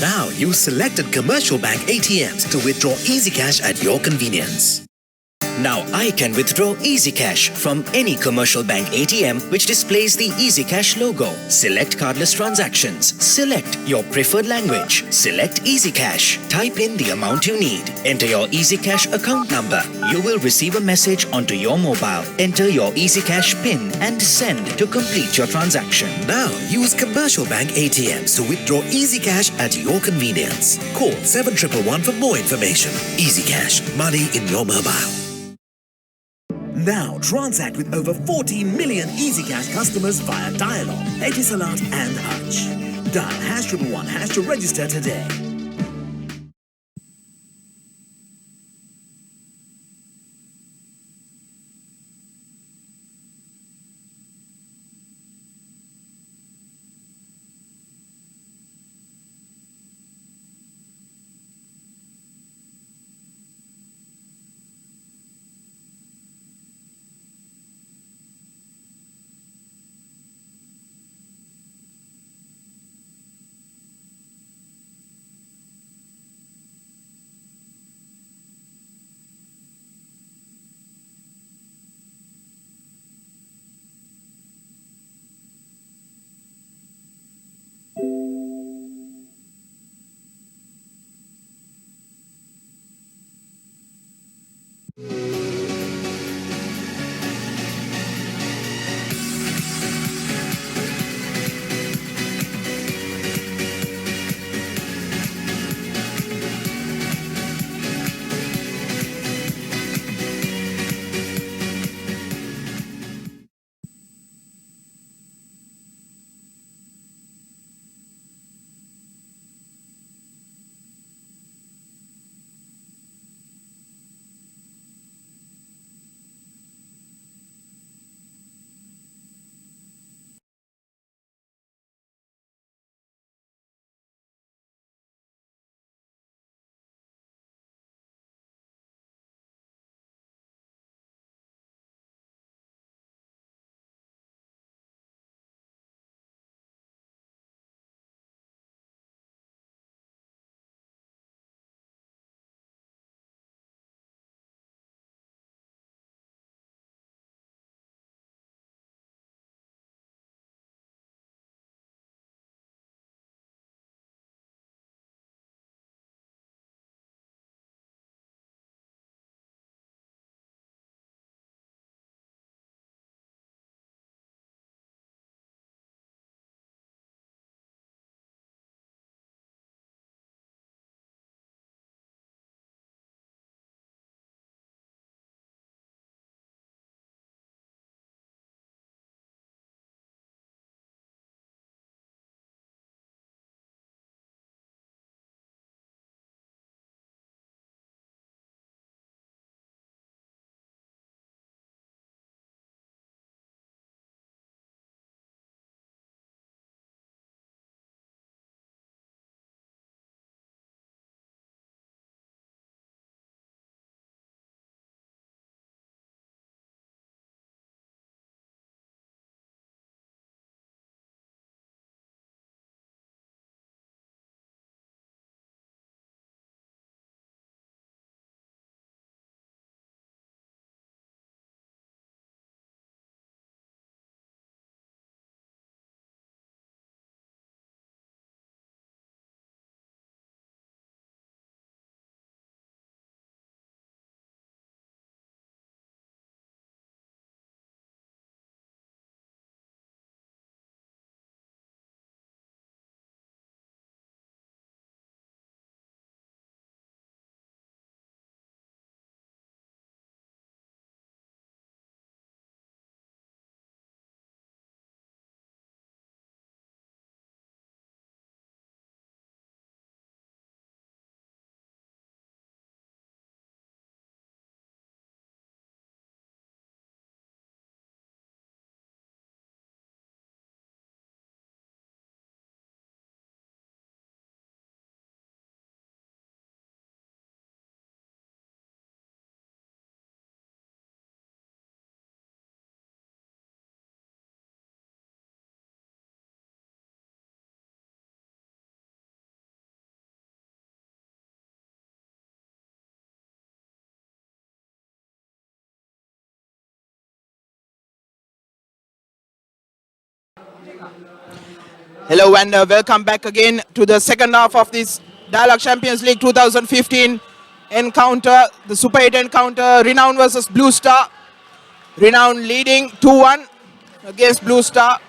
Now use selected commercial bank ATMs to withdraw easy cash at your convenience. Now I can withdraw Easy Cash from any commercial bank ATM which displays the Easy Cash logo. Select cardless transactions. Select your preferred language. Select Easy Cash. Type in the amount you need. Enter your Easy Cash account number. You will receive a message onto your mobile. Enter your Easy Cash PIN and send to complete your transaction. Now use commercial bank ATMs to withdraw easy cash at your convenience. Call 7111 for more information. Easy Cash, money in your mobile. Now transact with over 14 million EasyCash customers via Dialog, Etisalat and Hutch. Dial #111# to register today. Hello and welcome back again to the second half of this Dialog Champions League 2015 encounter, the Super 8 encounter, Renown versus Blue Star. Renown leading 2-1 against Blue Star.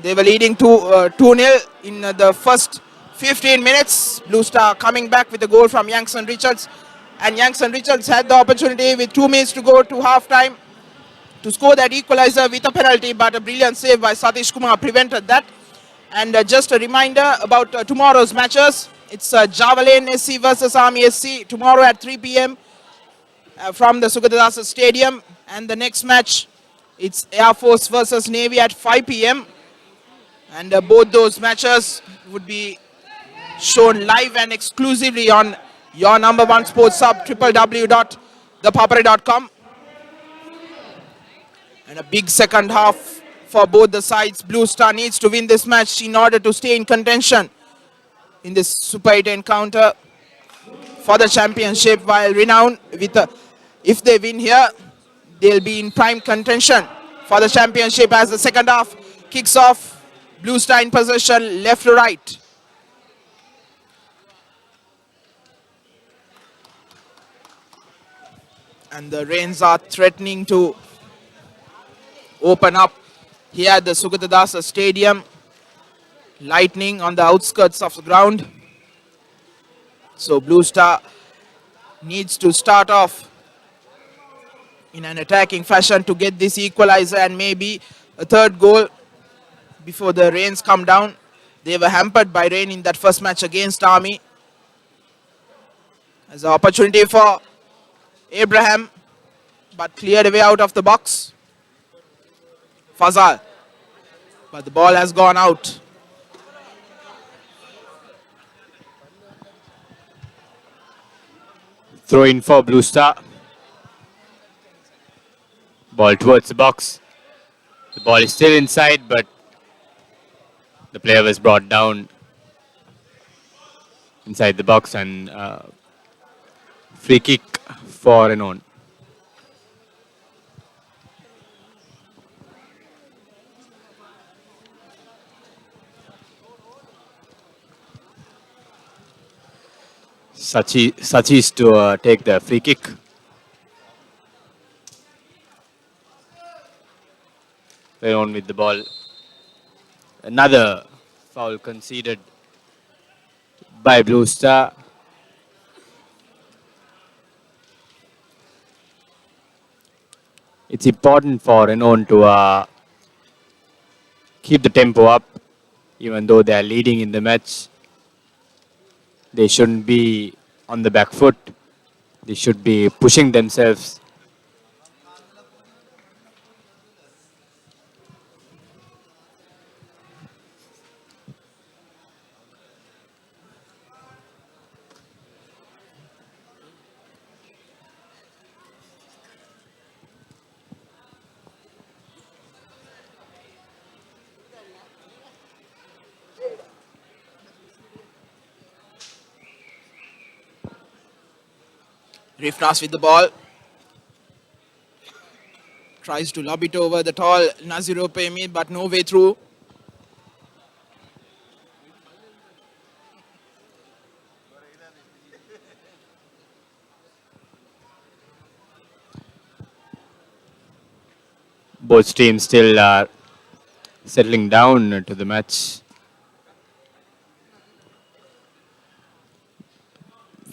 They were leading 2-0 in the first 15 minutes. Blue Star coming back with a goal from Youngson Richards. And Youngson Richards had the opportunity with 2 minutes to go to half-time to score that equalizer with a penalty, but a brilliant save by Satish Kumar prevented that. And just a reminder about tomorrow's matches. It's Javelin SC versus Army SC tomorrow at 3 p.m. From the Sugatadasa Stadium. And the next match, it's Air Force versus Navy at 5 p.m. And both those matches would be shown live and exclusively on your number one sports sub, www.thepapare.com. And a big second half for both the sides. Blue Star needs to win this match in order to stay in contention in this Super 8 encounter for the championship, while Renown, if they win here, they'll be in prime contention for the championship as the second half kicks off. Blue Star in possession, left to right. And the rains are threatening to open up here at the Sugatadasa Stadium. Lightning on the outskirts of the ground. So Blue Star needs to start off in an attacking fashion to get this equalizer and maybe a third goal before the rains come down. They were hampered by rain in that first match against Army. As an opportunity for Abraham, but cleared away out of the box. Fazal, but the ball has gone out. Throw in for Blue Star. Ball towards the box. The ball is still inside, but the player was brought down inside the box, and free kick for Renown. Sachis to take the free kick. Renown with the ball. Another foul conceded by Blue Star. It's important for Renown to keep the tempo up, even though they are leading in the match. They shouldn't be on the back foot. They should be pushing themselves. Rifnas with the ball. Tries to lob it over the tall Naziro Pemi, but no way through. Both teams still are settling down to the match.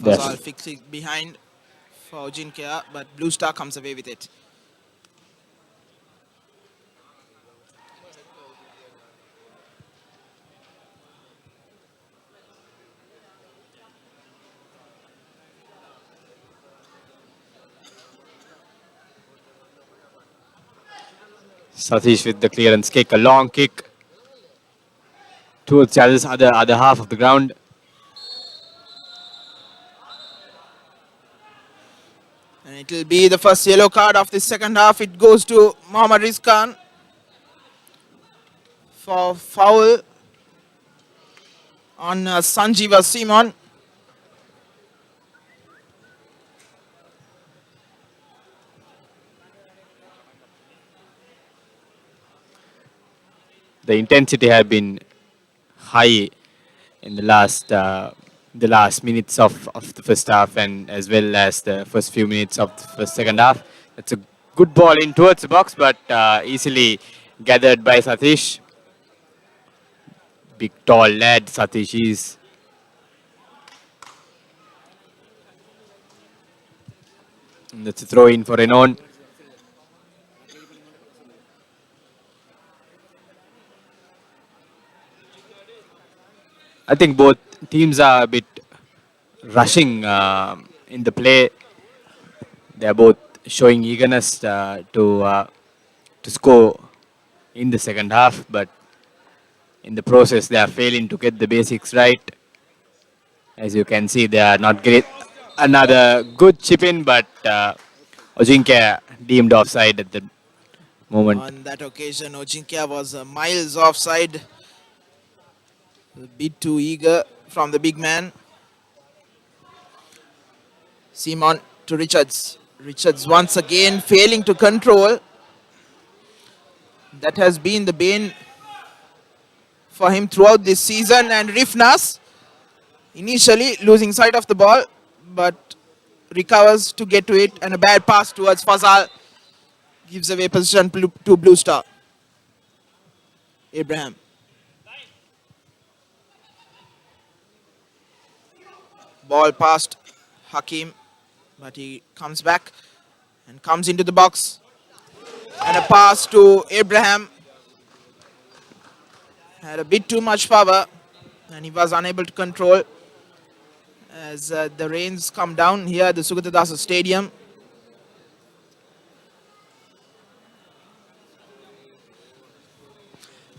Fazal fixing behind for Jinkea, but Blue Star comes away with it. Satish with the clearance kick, a long kick towards the other half of the ground. And it will be the first yellow card of the second half. It goes to Mohammad Rizkan for foul on Sanjeeva Simon. the intensity have been high in the last minutes of the first half and as well as the first few minutes of the first second half. That's a good ball in towards the box, but easily gathered by Satish. Big tall lad Satish is. And that's a throw in for Renown. I think both teams are a bit rushing in the play. They are both showing eagerness to score in the second half, but in the process they are failing to get the basics right. As you can see, they are not great. Another good chip in, but Ojinka deemed offside at the moment. On that occasion, Ojinkia was miles offside. A bit too eager from the big man. Simon to Richards. Richards once again failing to control. That has been the bane for him throughout this season. And Rifnas initially losing sight of the ball, but recovers to get to it. And a bad pass towards Fazal gives away position to Blue Star. Abraham. Ball past Hakim, but he comes back and comes into the box. And a pass to Abraham. Had a bit too much power and he was unable to control as the rains come down here at the Sugatadasa Stadium.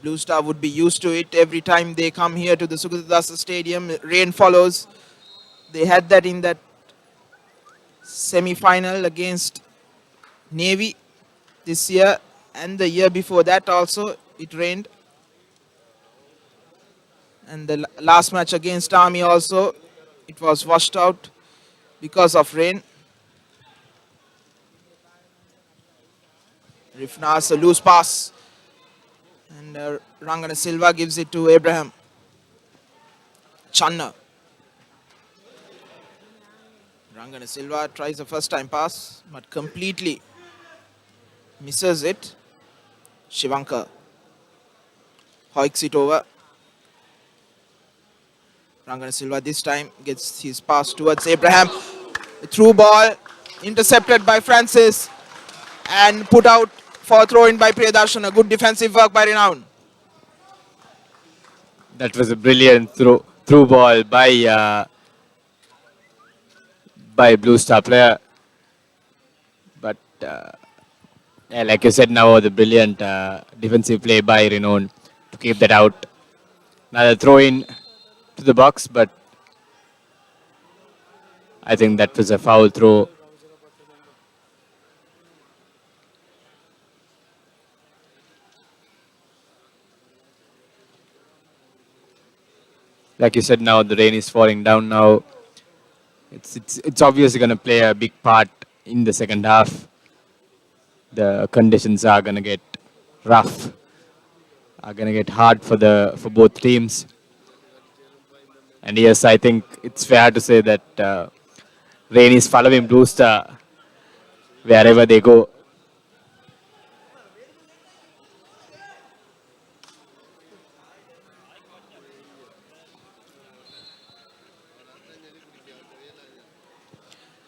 Blue Star would be used to it every time they come here to the Sugatadasa Stadium. Rain follows. They had that in that semi-final against Navy this year, and the year before that also it rained. And the last match against Army also, it was washed out because of rain. Rifnas, a loose pass. And Rangana Silva gives it to Abraham. Channa. Rangana Silva tries a first time pass, but completely misses it. Shivankar hoiks it over. Rangana Silva this time gets his pass towards Abraham. A through ball intercepted by Francis and put out for a throw in by Priyadarshan. A good defensive work by Renown. That was a brilliant through ball by Blue Star player. But yeah, like you said now, the brilliant defensive play by Renown to keep that out. Another throw in to the box, but I think that was a foul throw. Like you said now, the rain is falling down now. It's obviously going to play a big part in the second half. The conditions are going to get rough, are going to get hard for both teams. And yes, I think it's fair to say that rain is following Blue Star wherever they go.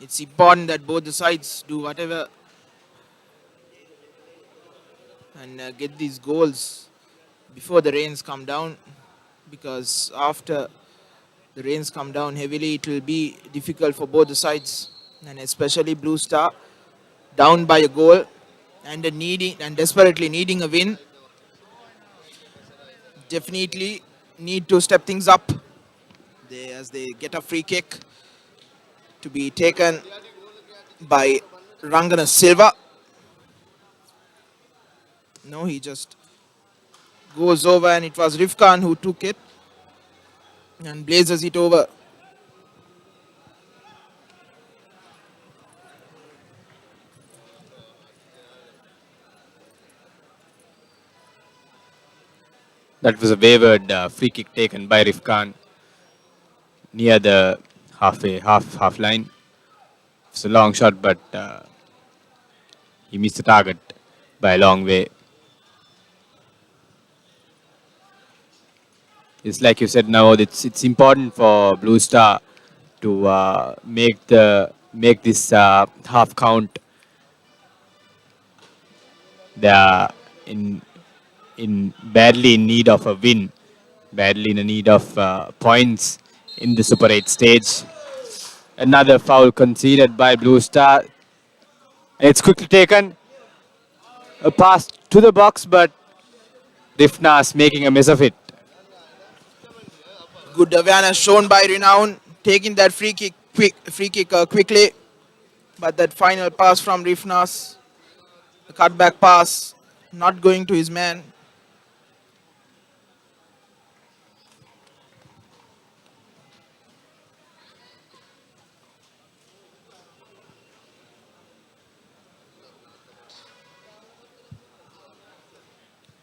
It's important that both the sides do whatever and get these goals before the rains come down, because after the rains come down heavily it will be difficult for both the sides, and especially Blue Star down by a goal and desperately needing a win. Definitely need to step things up as they get a free kick to be taken by Rangana Silva. No, he just goes over and it was Rifkan who took it and blazes it over. That was a wayward free kick taken by Rifkan near the half line. It's a long shot, but he missed the target by a long way. It's like you said now. It's important for Blue Star to make this half count. They are in badly in need of a win, badly in need of points in the Super 8 stage. Another foul conceded by Blue Star. It's quickly taken. A pass to the box, but Rifnas making a mess of it. Good awareness shown by Renown, taking that free kick quickly. But that final pass from Rifnas, the cutback pass, not going to his man.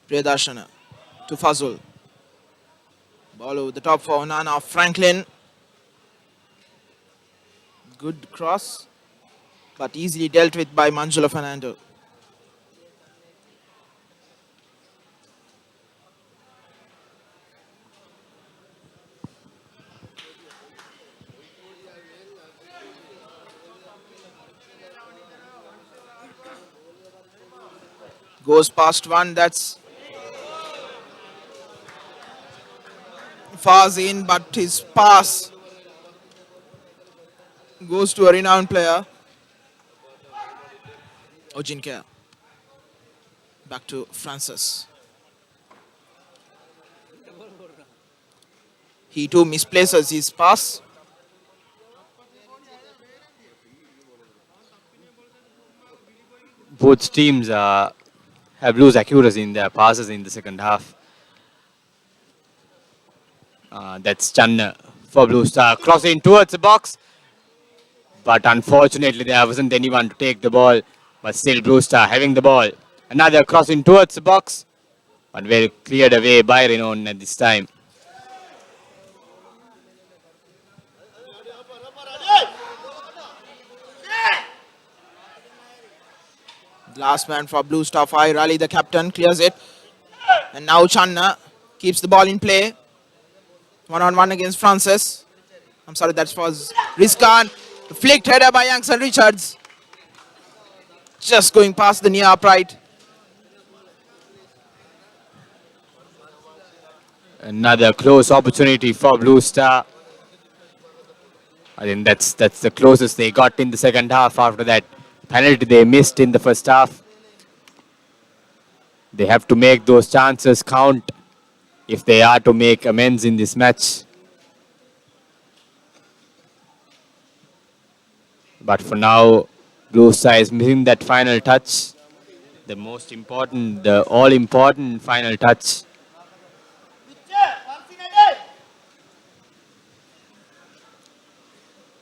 Priyadarshana to Fazul. Ball over the top for Nana Franklin. Good cross, but easily dealt with by Manjula Fernando. Goes past one, that's fars in, but his pass goes to a Renowned player. Ojinkya. Back to Francis. He too misplaces his pass. Both teams have loose accuracy in their passes in the second half. That's Channa for Blue Star. Crossing towards the box. But unfortunately, there wasn't anyone to take the ball. But still, Blue Star having the ball. Another crossing towards the box. But well cleared away by Renown at this time. Last man for Blue Star 5, Rally the captain, clears it. And now Channa keeps the ball in play. One-on-one against Francis. I'm sorry, that was Rizkan. Flicked header by Youngson Richards. Just going past the near upright. Another close opportunity for Blue Star. I think that's the closest they got in the second half after that penalty they missed in the first half. They have to make those chances count if they are to make amends in this match. But for now, Blue Star is missing that final touch. The most important, the all-important final touch.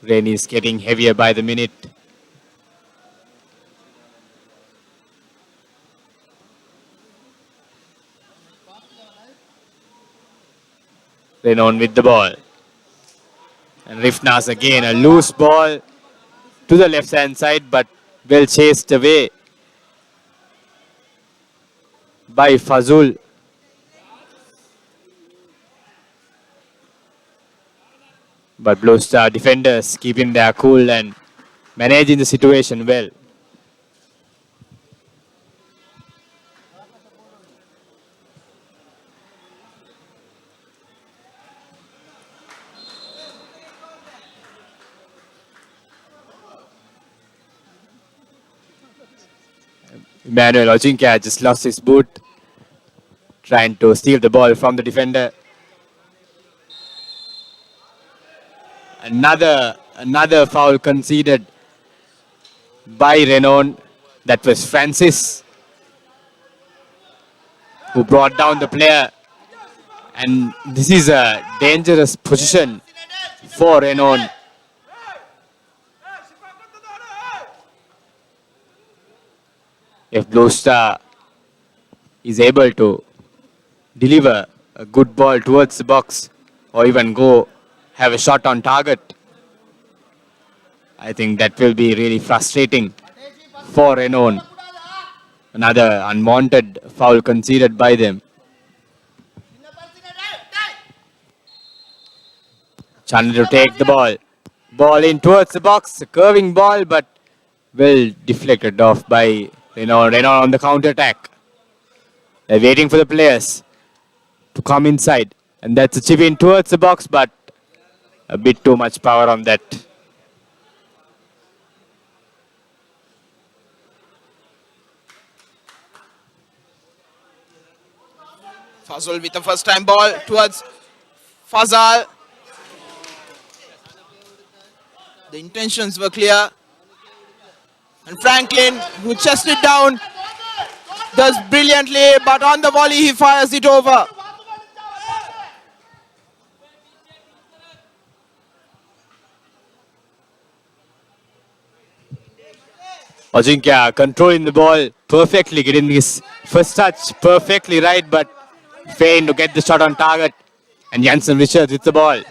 Rain is getting heavier by the minute. Renown with the ball. And Rifnas again, a loose ball to the left-hand side, but well chased away by Fazul. But Blue Star defenders keeping their cool and managing the situation well. Emmanuel Ojinkya just lost his boot, trying to steal the ball from the defender. Another foul conceded by Renown. That was Francis, who brought down the player. And this is a dangerous position for Renown. If Blue Star is able to deliver a good ball towards the box or even go have a shot on target. I think that will be really frustrating for Renown. Another unwanted foul conceded by them. Chandra to take the ball. Ball in towards the box. A curving ball, but well deflected off by Renown. Renown on the counter attack. They're waiting for the players to come inside. And that's a chip in towards the box, but a bit too much power on that. Fazal with the first time ball towards Fazal. The intentions were clear. And Franklin, who chested down, does brilliantly, but on the volley he fires it over. Ajinkya controlling the ball perfectly, getting his first touch perfectly right, but failed to get the shot on target. And Jansen Richards with the ball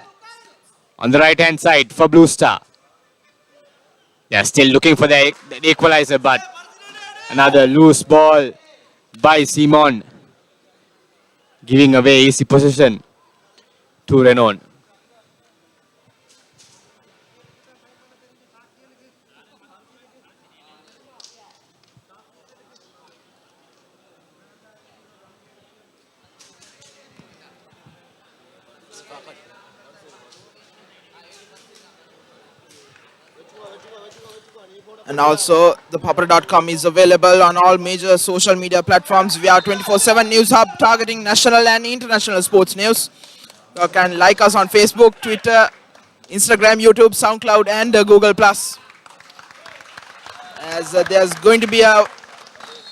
on the right hand side for Blue Star. They are still looking for the equalizer, but another loose ball by Simon, giving away easy possession to Renown. And also, ThePapare.com is available on all major social media platforms. We are 24/7 news hub targeting national and international sports news. You can like us on Facebook, Twitter, Instagram, YouTube, SoundCloud, and Google+. As there's going to be a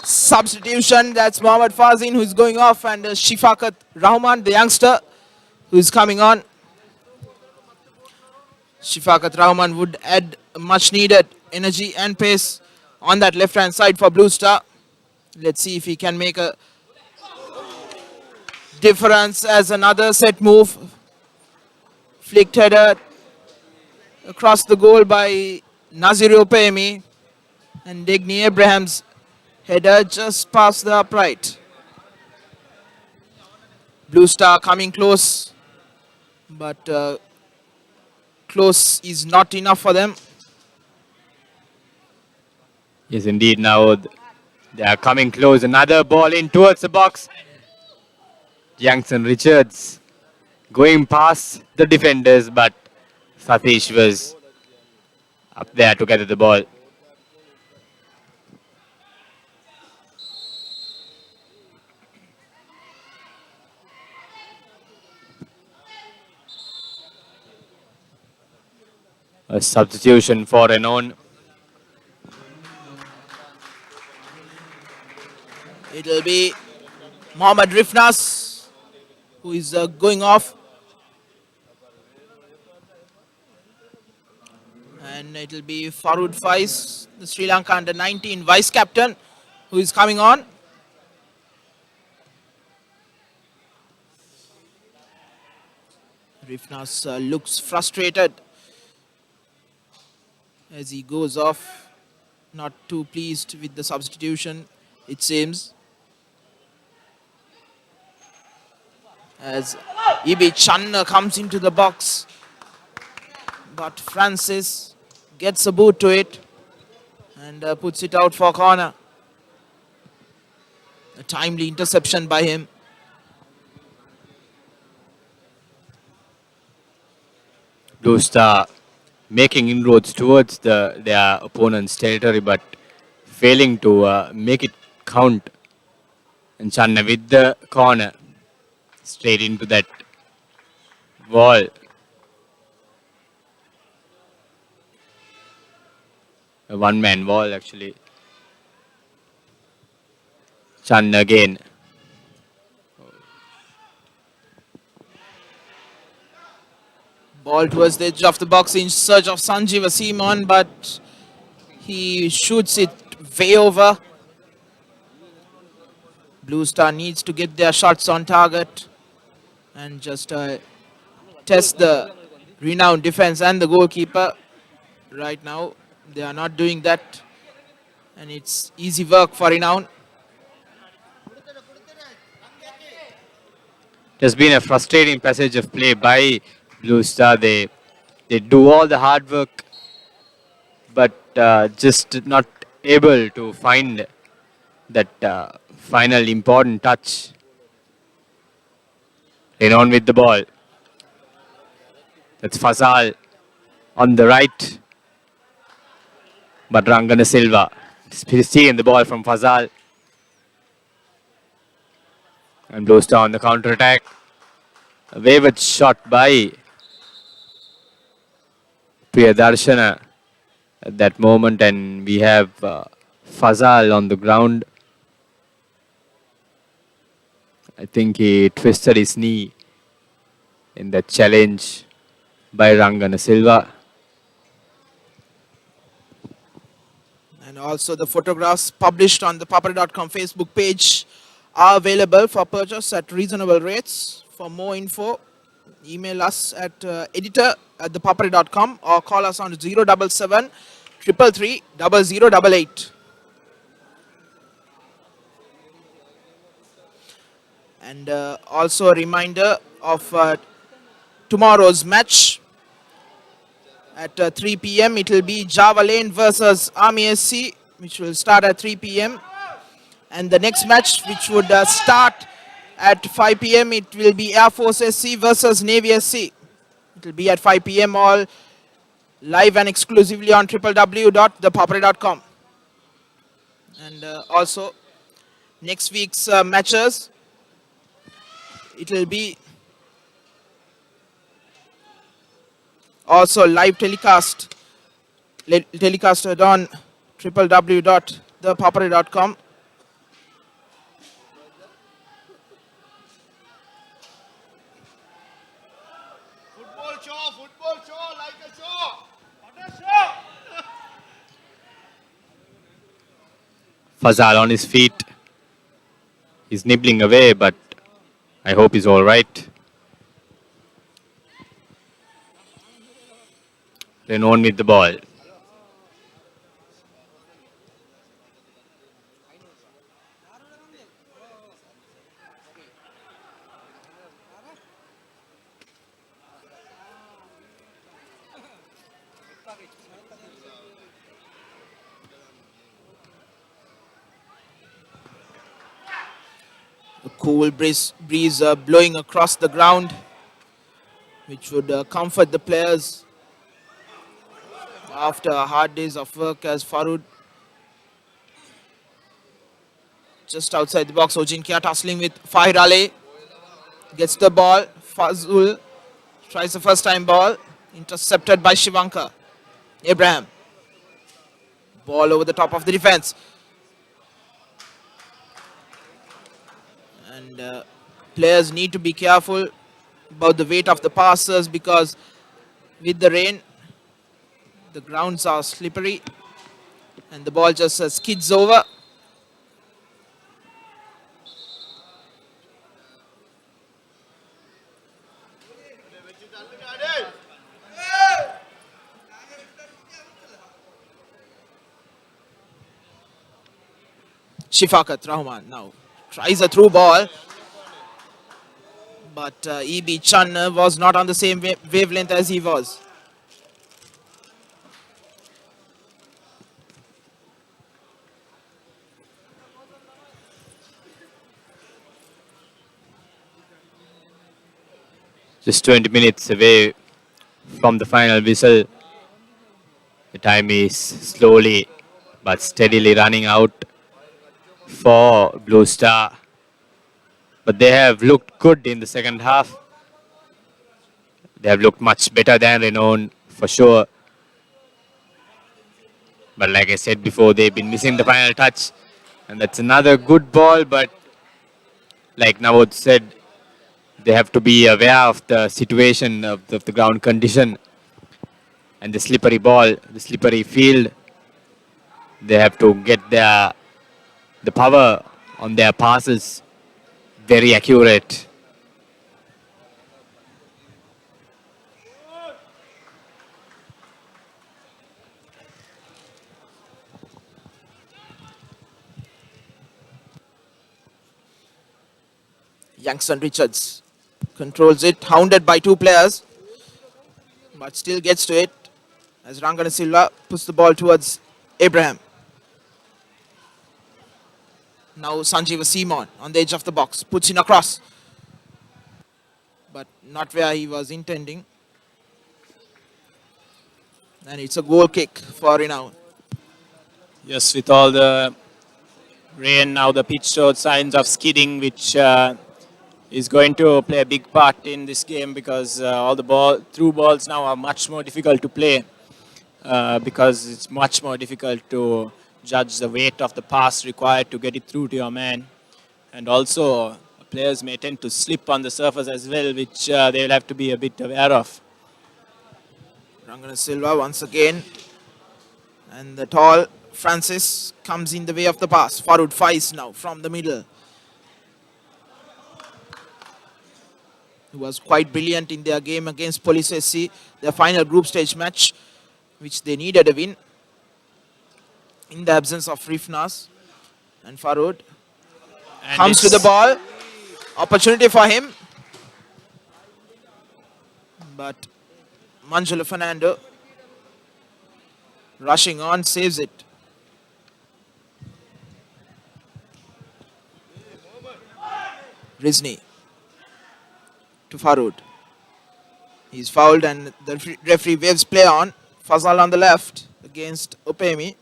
substitution, that's Mohammad Fazin who's going off, and Shifakat Rahman, the youngster, who's coming on. Shifakat Rahman would add much needed energy and pace on that left hand side for Blue Star. Let's see if he can make a difference as another set move. Flicked header across the goal by Nazir Opemi, and Digny Abraham's header just past the upright. Blue Star coming close, but close is not enough for them. Yes, indeed. Now they are coming close. Another ball in towards the box. Jansen Richards going past the defenders, but Satish was up there to gather the ball. A substitution for Renown. It'll be Mohammad Rifnas who is going off. And it'll be Farooq Faiz, the Sri Lanka under-19 vice captain, who is coming on. Rifnas looks frustrated as he goes off. Not too pleased with the substitution, it seems. As Ibi Channa comes into the box, but Francis gets a boot to it and puts it out for corner. A timely interception by him. Blue Star making inroads towards their opponent's territory, but failing to make it count. And Channa with the corner, straight into that wall. A one-man wall, actually. Channa again. Ball towards the edge of the box in search of Sanjeev Simon, but he shoots it way over. Blue Star needs to get their shots on target. and just test the Renown defense and the goalkeeper. Right now, they are not doing that, and it's easy work for Renown. It has been a frustrating passage of play by Blue Star. They do all the hard work, but just not able to find that final important touch. Renown with the ball. That's Fazal on the right, but Rangana Silva stealing the ball from Fazal and blows down the counter attack. A wayward shot by Priyadarshana at that moment, and we have Fazal on the ground. I think he twisted his knee in that challenge by Rangana Silva. And also the photographs published on the ThePapare.com Facebook page are available for purchase at reasonable rates. For more info, email us at editor@thepapare.com or call us on 077 333 0088. And also a reminder of tomorrow's match at 3 p.m. It will be Java Lane versus Army SC, which will start at 3 p.m. And the next match, which would start at 5 p.m., it will be Air Force SC versus Navy SC. It will be at 5 p.m. all live and exclusively on www.thepapare.com. And also next week's matches, it will be also live telecasted on www.thepapare.com. Football show, like a show. Fazal on his feet. He's nibbling away, but I hope he's all right. Renown with the ball. A cool breeze blowing across the ground, which would comfort the players after hard days of work. As Farud just outside the box, Ojinkia tussling with Fahir Ali, gets the ball. Fazul tries the first time ball, intercepted by Shivanka. Abraham, ball over the top of the defense. And players need to be careful about the weight of the passers, because with the rain, the grounds are slippery and the ball just skids over. Shifakat Rahman now tries a through ball, but E.B. Chan was not on the same wavelength as he was. Just 20 minutes away from the final whistle. The time is slowly but steadily running out for Blue Star. But they have looked good in the second half. They have looked much better than Renown, for sure. But like I said before, they've been missing the final touch. And that's another good ball, but like Nawad said, they have to be aware of the situation of the ground condition and the slippery ball, the slippery field. They have to get the power on their passes very accurate. Youngson Richards controls it, hounded by two players, but still gets to it as Rangana Silva puts the ball towards Abraham. Now Sanjeeva Simon on the edge of the box, puts in a cross, but not where he was intending. And it's a goal kick for Renown. Yes, with all the rain now, the pitch showed signs of skidding, which is going to play a big part in this game because all the through balls now are much more difficult to play because it's much more difficult to judge the weight of the pass required to get it through to your man. And also, players may tend to slip on the surface as well, which they will have to be a bit aware of. Rangana Silva once again, and the tall Francis comes in the way of the pass. Farooq Faiz now from the middle. He was quite brilliant in their game against Police SC, their final group stage match, which they needed a win in the absence of Rifnas. And Farooq comes to the ball. Opportunity for him. But Manjula Fernando rushing on, saves it. Rizni to Farooq. He's fouled and the referee waves play on. Fazal on the left against Opemi.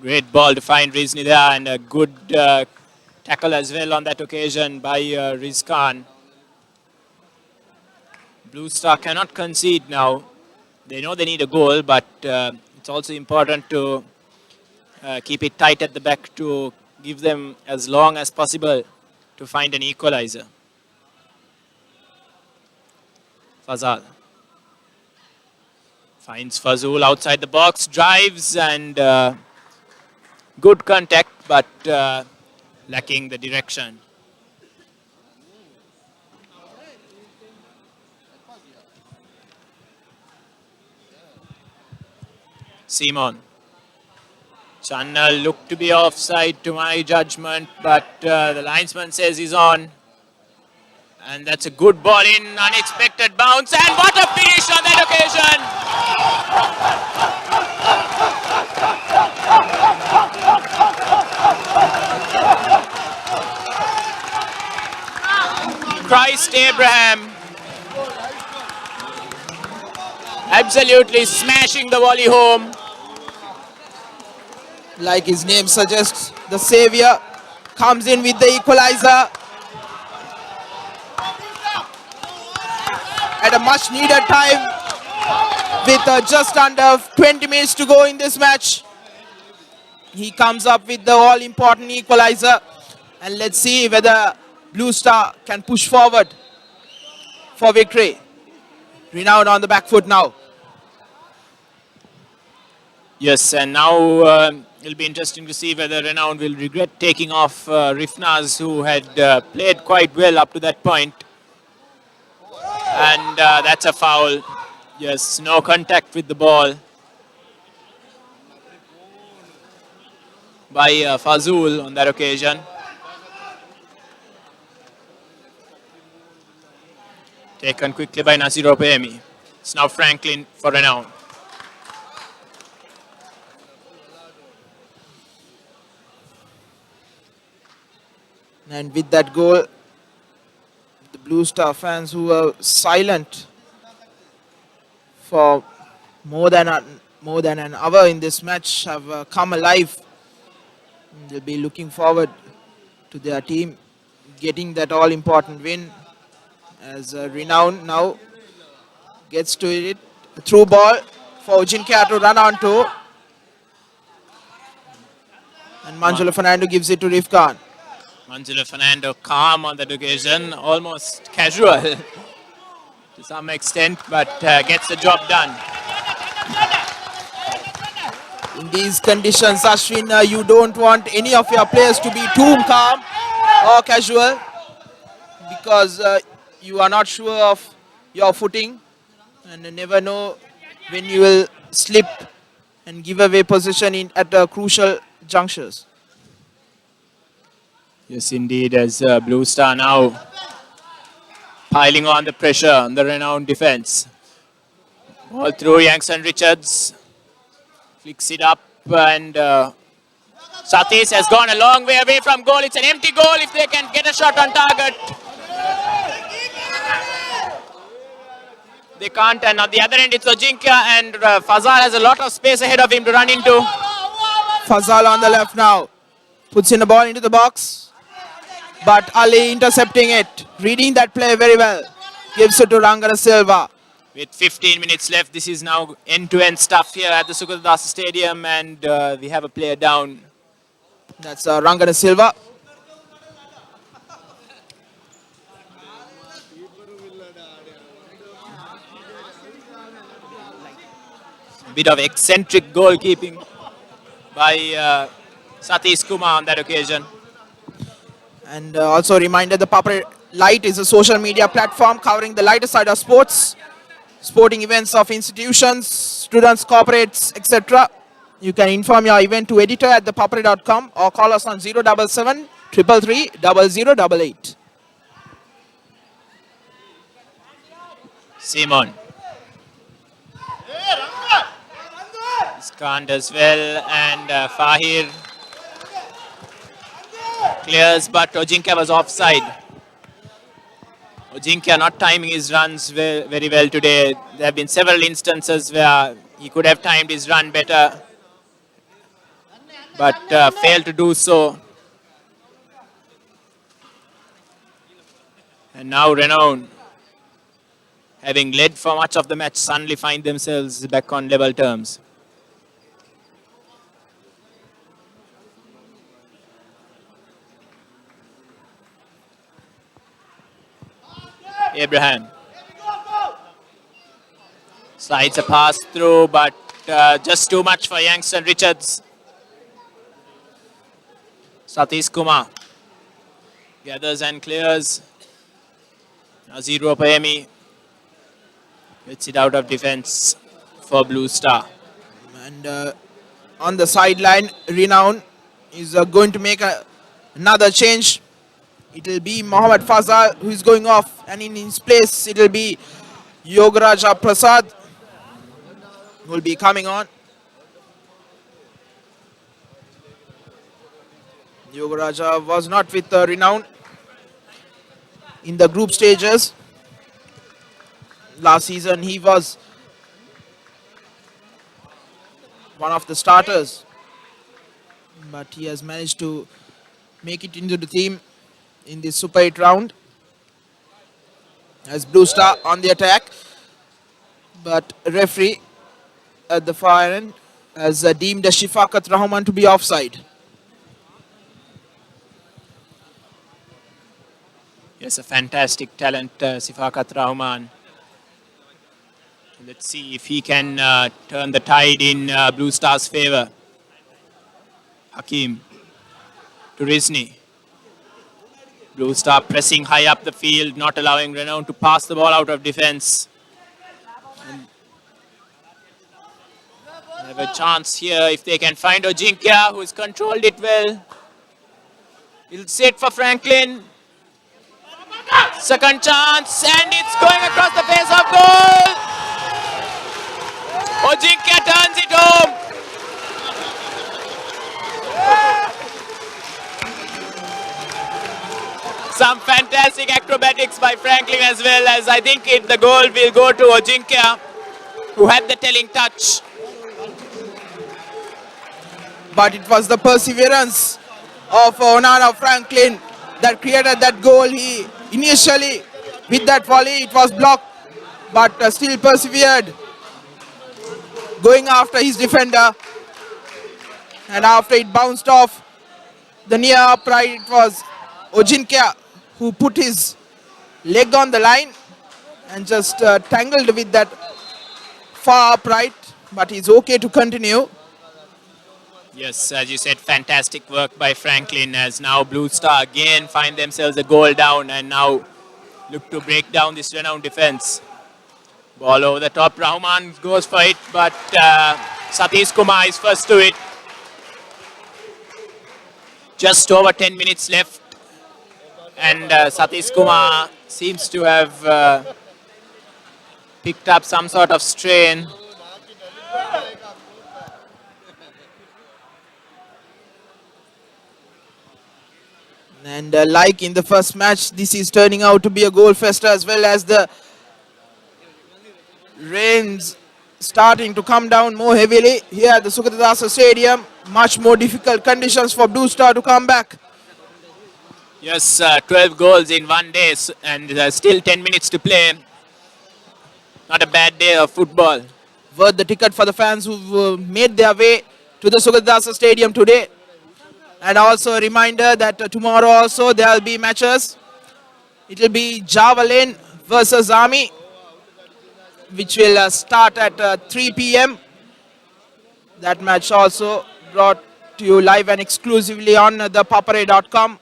Great ball to find Rizni there, and a good tackle as well on that occasion by Riz Khan. Blue Star cannot concede now. They know they need a goal, but it's also important to keep it tight at the back to give them as long as possible to find an equalizer. Fazal finds Fazul outside the box, drives, and good contact, but lacking the direction. Simon. Channel looked to be offside to my judgment, but the linesman says he's on. And that's a good ball in, unexpected bounce, and what a finish on that occasion. Christ Abraham absolutely smashing the volley home. Like his name suggests, the savior comes in with the equalizer at a much needed time with just under 20 minutes to go in this match. He comes up with the all important equalizer, and let's see whether Blue Star can push forward for victory. Renown on the back foot now. Yes, and now it'll be interesting to see whether Renown will regret taking off Rifnaz, who had played quite well up to that point. And that's a foul. Yes, no contact with the ball by Fazul on that occasion. Taken quickly by Nasir Opemi. It's now Franklin for Renown. And with that goal, the Blue Star fans who were silent for more than an hour in this match have come alive. They'll be looking forward to their team getting that all-important win, as Renown now gets to it. A through ball for Ujinkia to run on to. And Manjula Fernando gives it to Rif Khan. Manjula Fernando calm on that occasion, almost casual to some extent, but gets the job done. In these conditions, Ashwin, you don't want any of your players to be too calm or casual, because you are not sure of your footing and you never know when you will slip and give away possession at crucial junctures. Yes, indeed, as Blue Star now piling on the pressure on the Renown defense. Ball through Youngson Richards. Flicks it up and Satish has gone a long way away from goal. It's an empty goal if they can get a shot on target. They can't, and on the other end it's Ojinkia, and Fazal has a lot of space ahead of him to run into. Fazal on the left now. Puts in the ball into the box. But Ali intercepting it. Reading that play very well. Gives it to Rangana Silva. With 15 minutes left, this is now end-to-end stuff here at the Sukadasa Stadium, and we have a player down. That's Rangana Silva. A bit of eccentric goalkeeping by Satish Kumar on that occasion. And also a reminder, the ThePapare Light is a social media platform covering the lighter side of sports, sporting events of institutions, students, corporates, etc. You can inform your event to editor at thepapare.com or call us on 077 333 0088. Simon. Iskand as well, and Fahir clears, but Ojinkia was offside. Ojinkia not timing his runs very well today. There have been several instances where he could have timed his run better, but failed to do so. And now Renown, having led for much of the match, suddenly find themselves back on level terms. Abraham slides a pass through, but just too much for Youngson Richards. Satish Kumar gathers and clears. Nazir Opayemi gets it out of defense for Blue Star. And on the sideline, Renown is going to make another change. It will be Mohammad Fazal who is going off, and in his place it will be Yogaraja Prasad who will be coming on. Yogaraja was not with Renown in the group stages. Last season he was one of the starters, but he has managed to make it into the team in this Super 8 round as Blue Star on the attack, but referee at the far end has deemed Shifakat Rahman to be offside. Yes, a fantastic talent, Sifakat Rahman. Let's see if he can turn the tide in Blue Star's favor. Hakim to Rizni. Blue Star pressing high up the field, not allowing Renown to pass the ball out of defense. And they have a chance here if they can find Ojinkia, who has controlled it well. He'll sit for Franklin. Second chance, and it's going across the face of goal. Ojinkia turns it home. Some fantastic acrobatics by Franklin as well, as I think the goal will go to Ojinkia, who had the telling touch. But it was the perseverance of Onana Franklin that created that goal. He initially, with that volley, it was blocked, but still persevered, going after his defender. And after it bounced off the near upright, it was Ojinkia who put his leg on the line and just tangled with that far upright, but he's okay to continue. Yes, as you said, fantastic work by Franklin, as now Blue Star again find themselves a goal down and now look to break down this Renown defense. Ball over the top, Rahman goes for it, but Satish Kumar is first to it. Just over 10 minutes left And Satish Kumar seems to have picked up some sort of strain. And like in the first match, this is turning out to be a goal fest as well, as the rains starting to come down more heavily here at the Sukatadasa Stadium. Much more difficult conditions for Blue Star to come back. Yes, 12 goals in one day and still 10 minutes to play. Not a bad day of football. Worth the ticket for the fans who've made their way to the Sukatadasa Stadium today. And also a reminder that tomorrow also there will be matches. It will be Javelin versus Army, which will start at 3 p.m. That match also brought to you live and exclusively on ThePapare.com.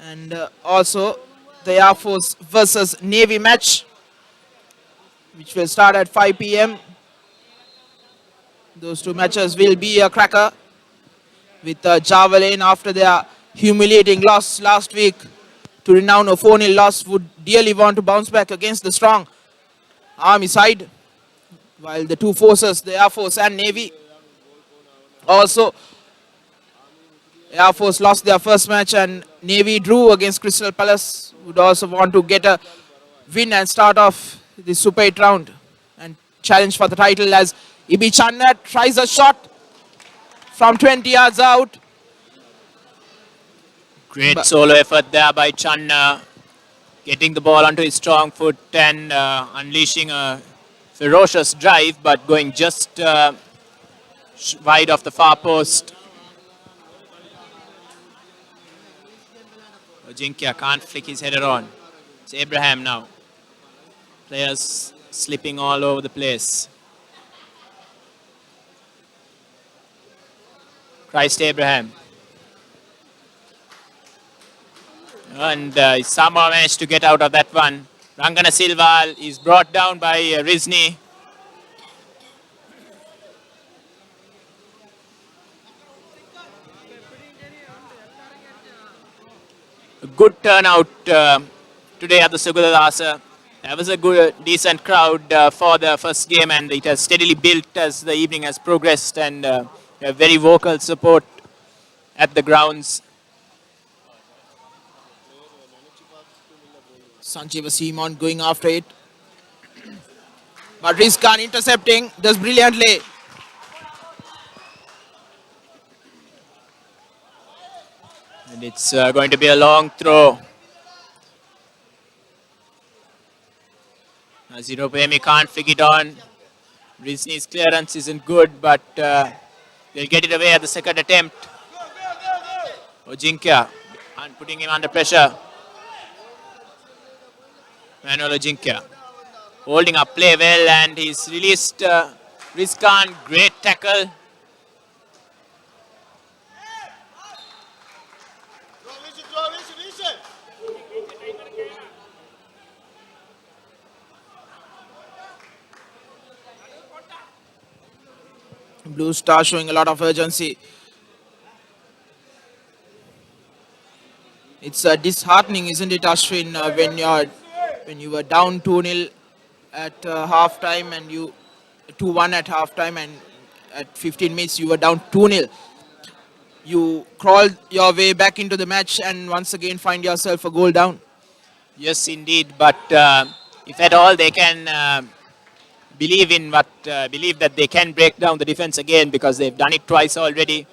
And also the Air Force versus Navy match, which will start at 5 p.m. Those two matches will be a cracker, with Javelin after their humiliating loss last week to Renown, a 4-0 loss, would dearly want to bounce back against the strong Army side, while the two forces, the Air Force and Navy, also Air Force lost their first match and Navy drew against Crystal Palace, would also want to get a win and start off the Super 8 round and challenge for the title, as Ibi Channa tries a shot from 20 yards out. Great solo effort there by Channa, getting the ball onto his strong foot and unleashing a ferocious drive, but going just wide of the far post. Ojinkia can't flick his header on. It's Abraham now. Players slipping all over the place. Christ Abraham. And somehow managed to get out of that one. Rangana Silval is brought down by Rizni. A good turnout today at the Sukadasa. There was a good, decent crowd for the first game, and it has steadily built as the evening has progressed, and a very vocal support at the grounds. Sanjeeva Simon going after it. But Rizkan intercepting, does brilliantly. And it's going to be a long throw. Ziropemi can't flick it on. Rizni's clearance isn't good, but they'll get it away at the second attempt. Ojinkia, and putting him under pressure. Manuel Ojinkia holding up play well, and he's released Rizkan. Great tackle. Blue Star showing a lot of urgency. It's disheartening, isn't it, Ashwin, when you were down 2-0 at half time and you 2-1 at half time, and at 15 minutes you were down 2-0. You crawled your way back into the match and once again find yourself a goal down. Yes, indeed. But if at all they can believe that they can break down the defense again, because they've done it twice already,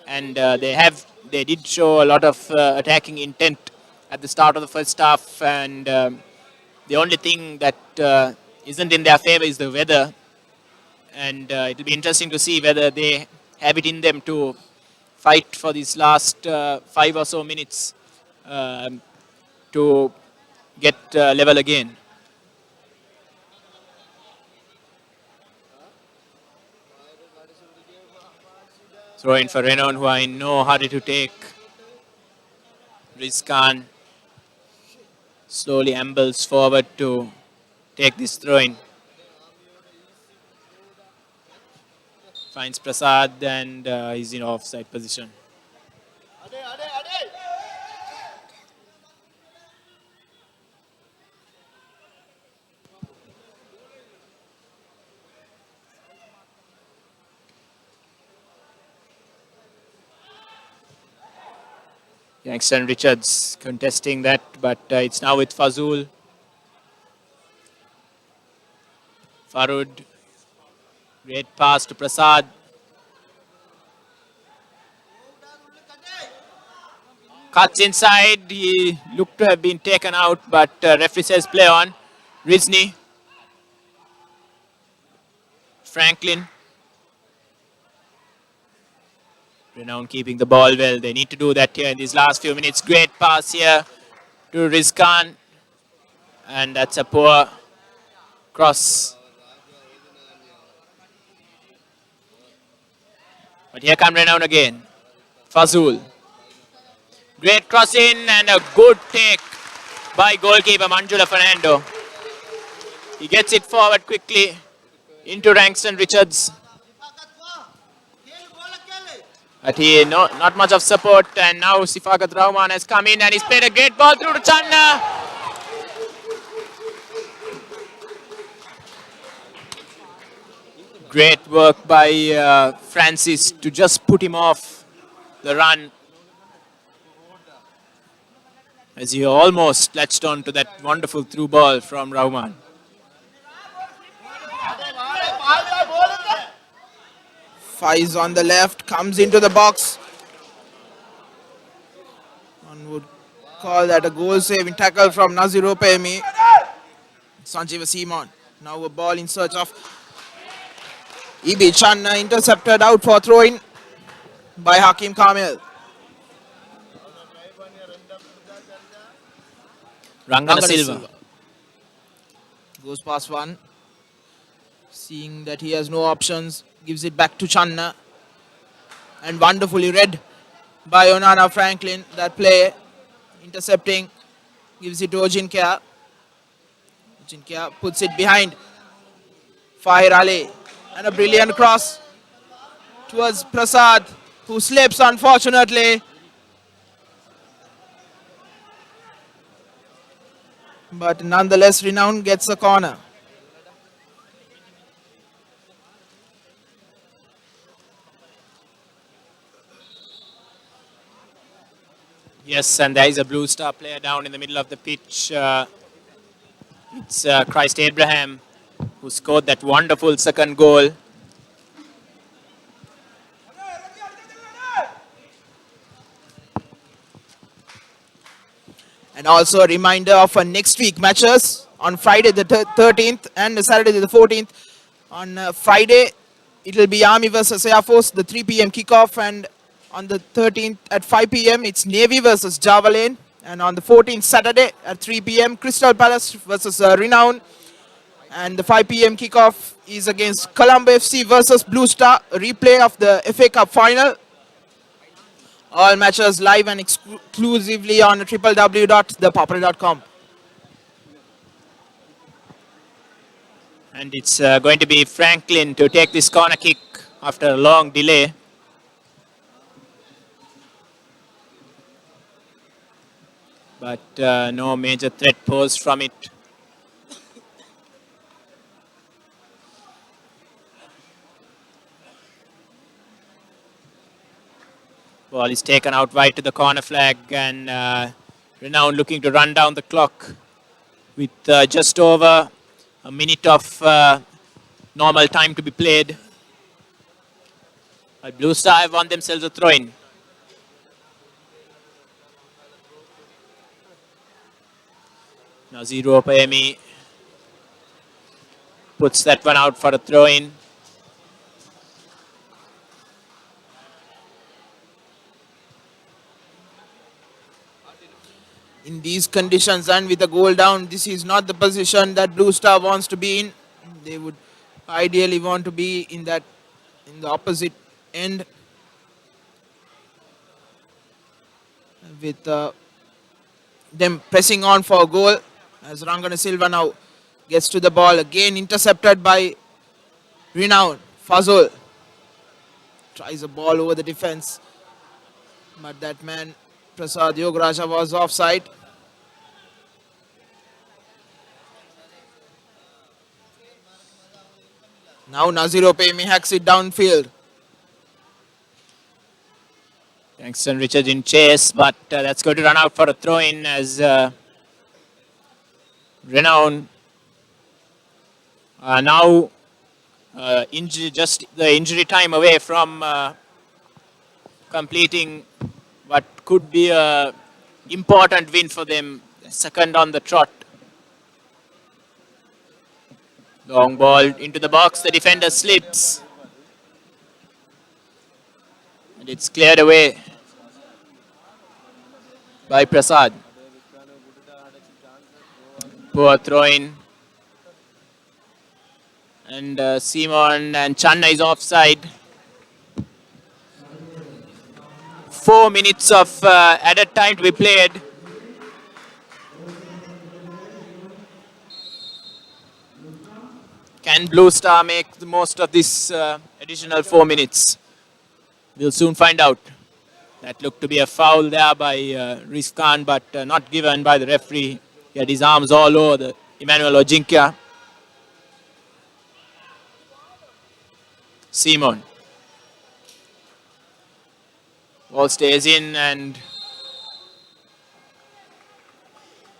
and they did show a lot of attacking intent at the start of the first half, and the only thing that isn't in their favor is the weather, and it'll be interesting to see whether they have it in them to fight for these last 5 or so minutes to get level again. Throw in for Renown, who are in no hurry to take. Rizkan slowly ambles forward to take this throw in. Finds Prasad, and he's in offside position. Youngster Richards contesting that, but it's now with Fazul. Farud. Great pass to Prasad. Cuts inside. He looked to have been taken out, but referee says play on. Rizni. Franklin. Renown keeping the ball well. They need to do that here in these last few minutes. Great pass here to Rizkan. And that's a poor cross. But here come Renown again. Fazul. Great cross in and a good take by goalkeeper Manjula Fernando. He gets it forward quickly into Rangston Richards. But he not much of support, and now Sifakat Rahman has come in and he's played a great ball through to Channa. Great work by Francis to just put him off the run, as he almost latched on to that wonderful through ball from Rahman. Faiz on the left, comes into the box. One would call that a goal-saving tackle from Nazir Opemi. Sanjeeva Simon, now a ball in search of Ibi Channa, intercepted out for throw-in by Hakim Kamil. Rangana Silva. Goes past one. Seeing that he has no options, gives it back to Channa. And wonderfully read by Onana Franklin, that play. Intercepting, gives it to Ojinkya. Ojinkya puts it behind Fahir Ali. And a brilliant cross towards Prasad, who slips unfortunately. But nonetheless, Renown gets a corner. Yes, and there is a Blue Star player down in the middle of the pitch. It's Christ Abraham who scored that wonderful second goal. And also a reminder of next week matches on Friday the 13th and Saturday the 14th. On Friday, it will be Army versus Air Force, the 3 p.m. kickoff. And on the 13th at 5 p.m., it's Navy versus Java Lane. And on the 14th, Saturday at 3 p.m., Crystal Palace versus Renown. And the 5 p.m. kickoff is against Colombo FC versus Blue Star, a replay of the FA Cup final. All matches live and exclusively on www.thepapare.com. And it's going to be Franklin to take this corner kick after a long delay. But no major threat posed from it. Ball is taken out wide to the corner flag, and Renown looking to run down the clock with just over a minute of normal time to be played. But Blue Star have won themselves a throw-in. Now Zero Paemi puts that one out for a throw-in. In these conditions and with a goal down, this is not the position that Blue Star wants to be in. They would ideally want to be in the opposite end, with them pressing on for a goal, as Rangana Silva now gets to the ball, again intercepted by Renown. Fazul tries a ball over the defense, but that man Prasad Yogaraja was offside. Now Nazir Opemi hacks it downfield. Langston Richards in chase, but that's going to run out for a throw-in as Renown now just the injury time away from completing what could be a important win for them. Second on the trot. Long ball into the box. The defender slips. And it's cleared away by Prasad. Poor throw-in. And Simon and Channa is offside. 4 minutes of added time to be played. Can Blue Star make the most of this additional 4 minutes? We'll soon find out. That looked to be a foul there by Riz Khan, but not given by the referee. He had his arms all over the Emmanuel Ojinkia. Simon. Ball stays in and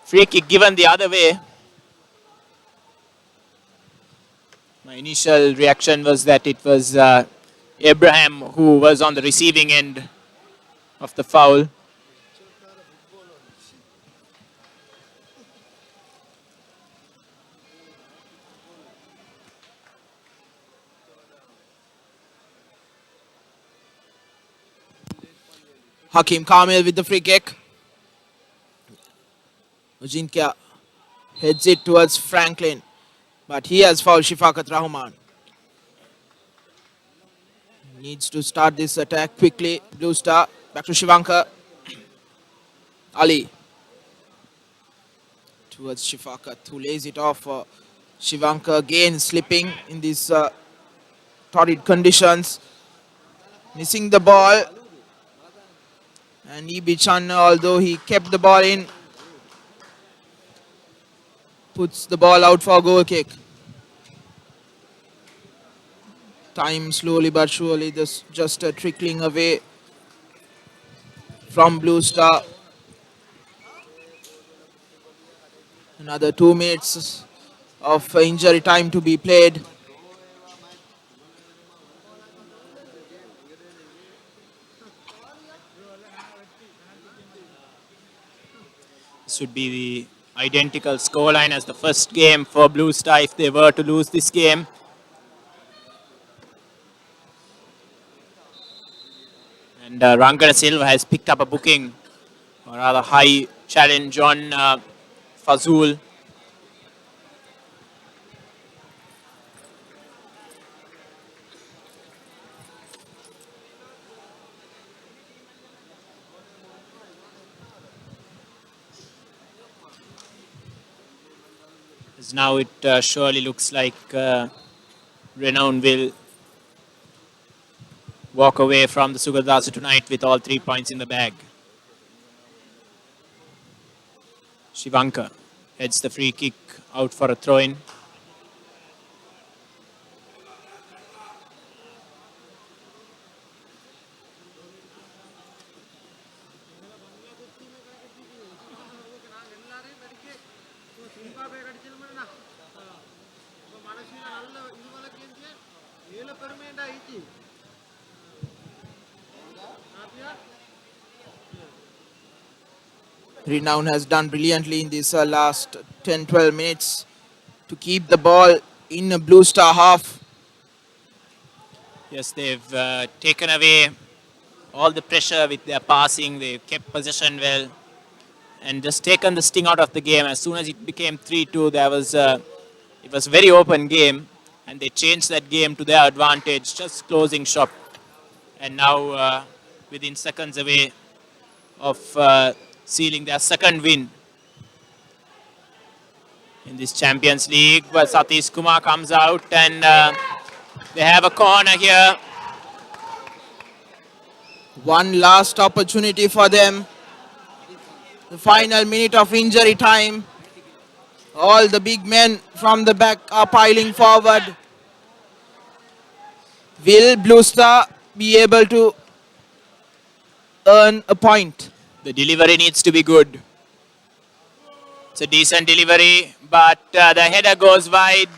free kick given the other way. My initial reaction was that it was Abraham who was on the receiving end of the foul. Hakim Kamil with the free kick. Ojinkia heads it towards Franklin, but he has fouled Shifaqat Rahman. Needs to start this attack quickly. Blue Star back to Shivankar. Ali towards Shifaqat, who lays it off. Shivankar again slipping in these torrid conditions, missing the ball. And E.B. Channa, although he kept the ball in, puts the ball out for a goal kick. Time slowly but surely just trickling away from Blue Star. Another 2 minutes of injury time to be played. This would be the identical scoreline as the first game for Blue Star if they were to lose this game. And Rangana Silva has picked up a booking, or rather high challenge on Fazul. As now it surely looks like Renown will walk away from the Sugardasa tonight with all 3 points in the bag. Shivankar heads the free kick out for a throw-in. Renown has done brilliantly in this last 10-12 minutes to keep the ball in a Blue Star half. Yes, they've taken away all the pressure with their passing. They've kept possession well and just taken the sting out of the game. As soon as it became 3-2, it was a very open game, and they changed that game to their advantage, just closing shop. And now within seconds away of sealing their second win in this Champions League. But Satish Kumar comes out and they have a corner here. One last opportunity for them. The final minute of injury time. All the big men from the back are piling forward. Will Blue Star be able to earn a point. The delivery needs to be good. It's a decent delivery, but the header goes wide.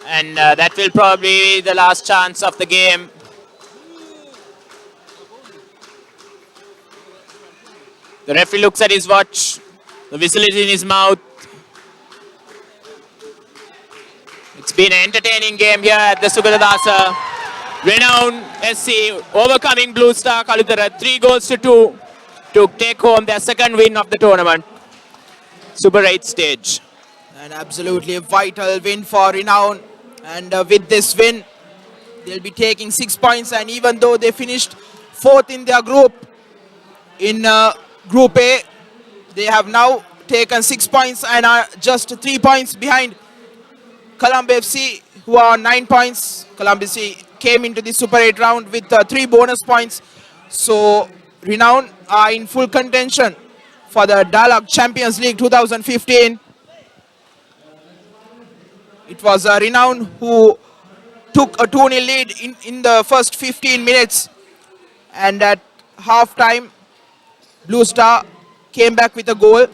And that will probably be the last chance of the game. The referee looks at his watch. The whistle is in his mouth. It's been an entertaining game here at the Sugatadasa. Renown SC overcoming Blue Star Kalutara 3-2 to take home their second win of the tournament. Super 8 stage. And absolutely a vital win for Renown. And with this win, they'll be taking 6 points. And even though they finished 4th in their group, in Group A, they have now taken 6 points and are just 3 points behind Colombo FC, who are 9 points. Colombo FC came into the Super 8 round with 3 bonus points. So Renown are in full contention for the Dialog Champions League 2015. It was Renown who took a 2-0 lead in the first 15 minutes. And at half-time, Blue Star came back with a goal.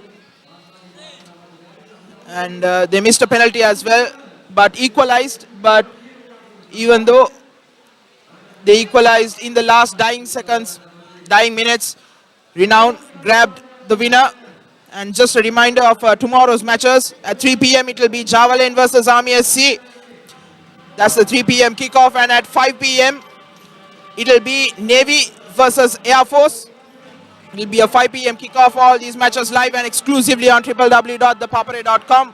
And they missed a penalty as well, but equalized. But even though they equalized in the last dying minutes, Renown grabbed the winner. And just a reminder of tomorrow's matches. At 3 p.m. it will be Java Lane versus Army SC. That's the 3 p.m. kickoff. And at 5 p.m. it will be Navy versus Air Force. It will be a 5 p.m. kickoff. All these matches live and exclusively on www.thepapare.com.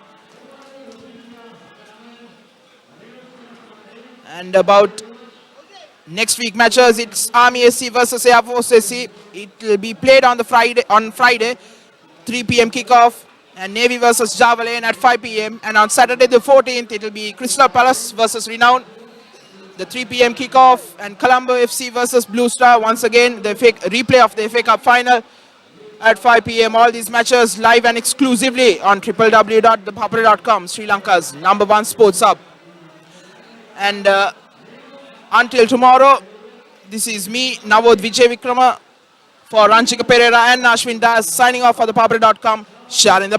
And about next week matches, it's Army SC versus Air Force SC. It will be played on Friday, 3 p.m. kickoff, and Navy versus Java Lane at 5 p.m. And on Saturday the 14th, it will be Crystal Palace versus Renown, the 3 p.m. kickoff, and Colombo FC versus Blue Star. Once again, the replay of the FA Cup final at 5 p.m. All these matches live and exclusively on www.thepapare.com, Sri Lanka's #1 sports hub. And until tomorrow, this is me, Navod Vijay Vikrama, for Ranchika Pereira and Ashwin Das, signing off for thepapare.com. Share in the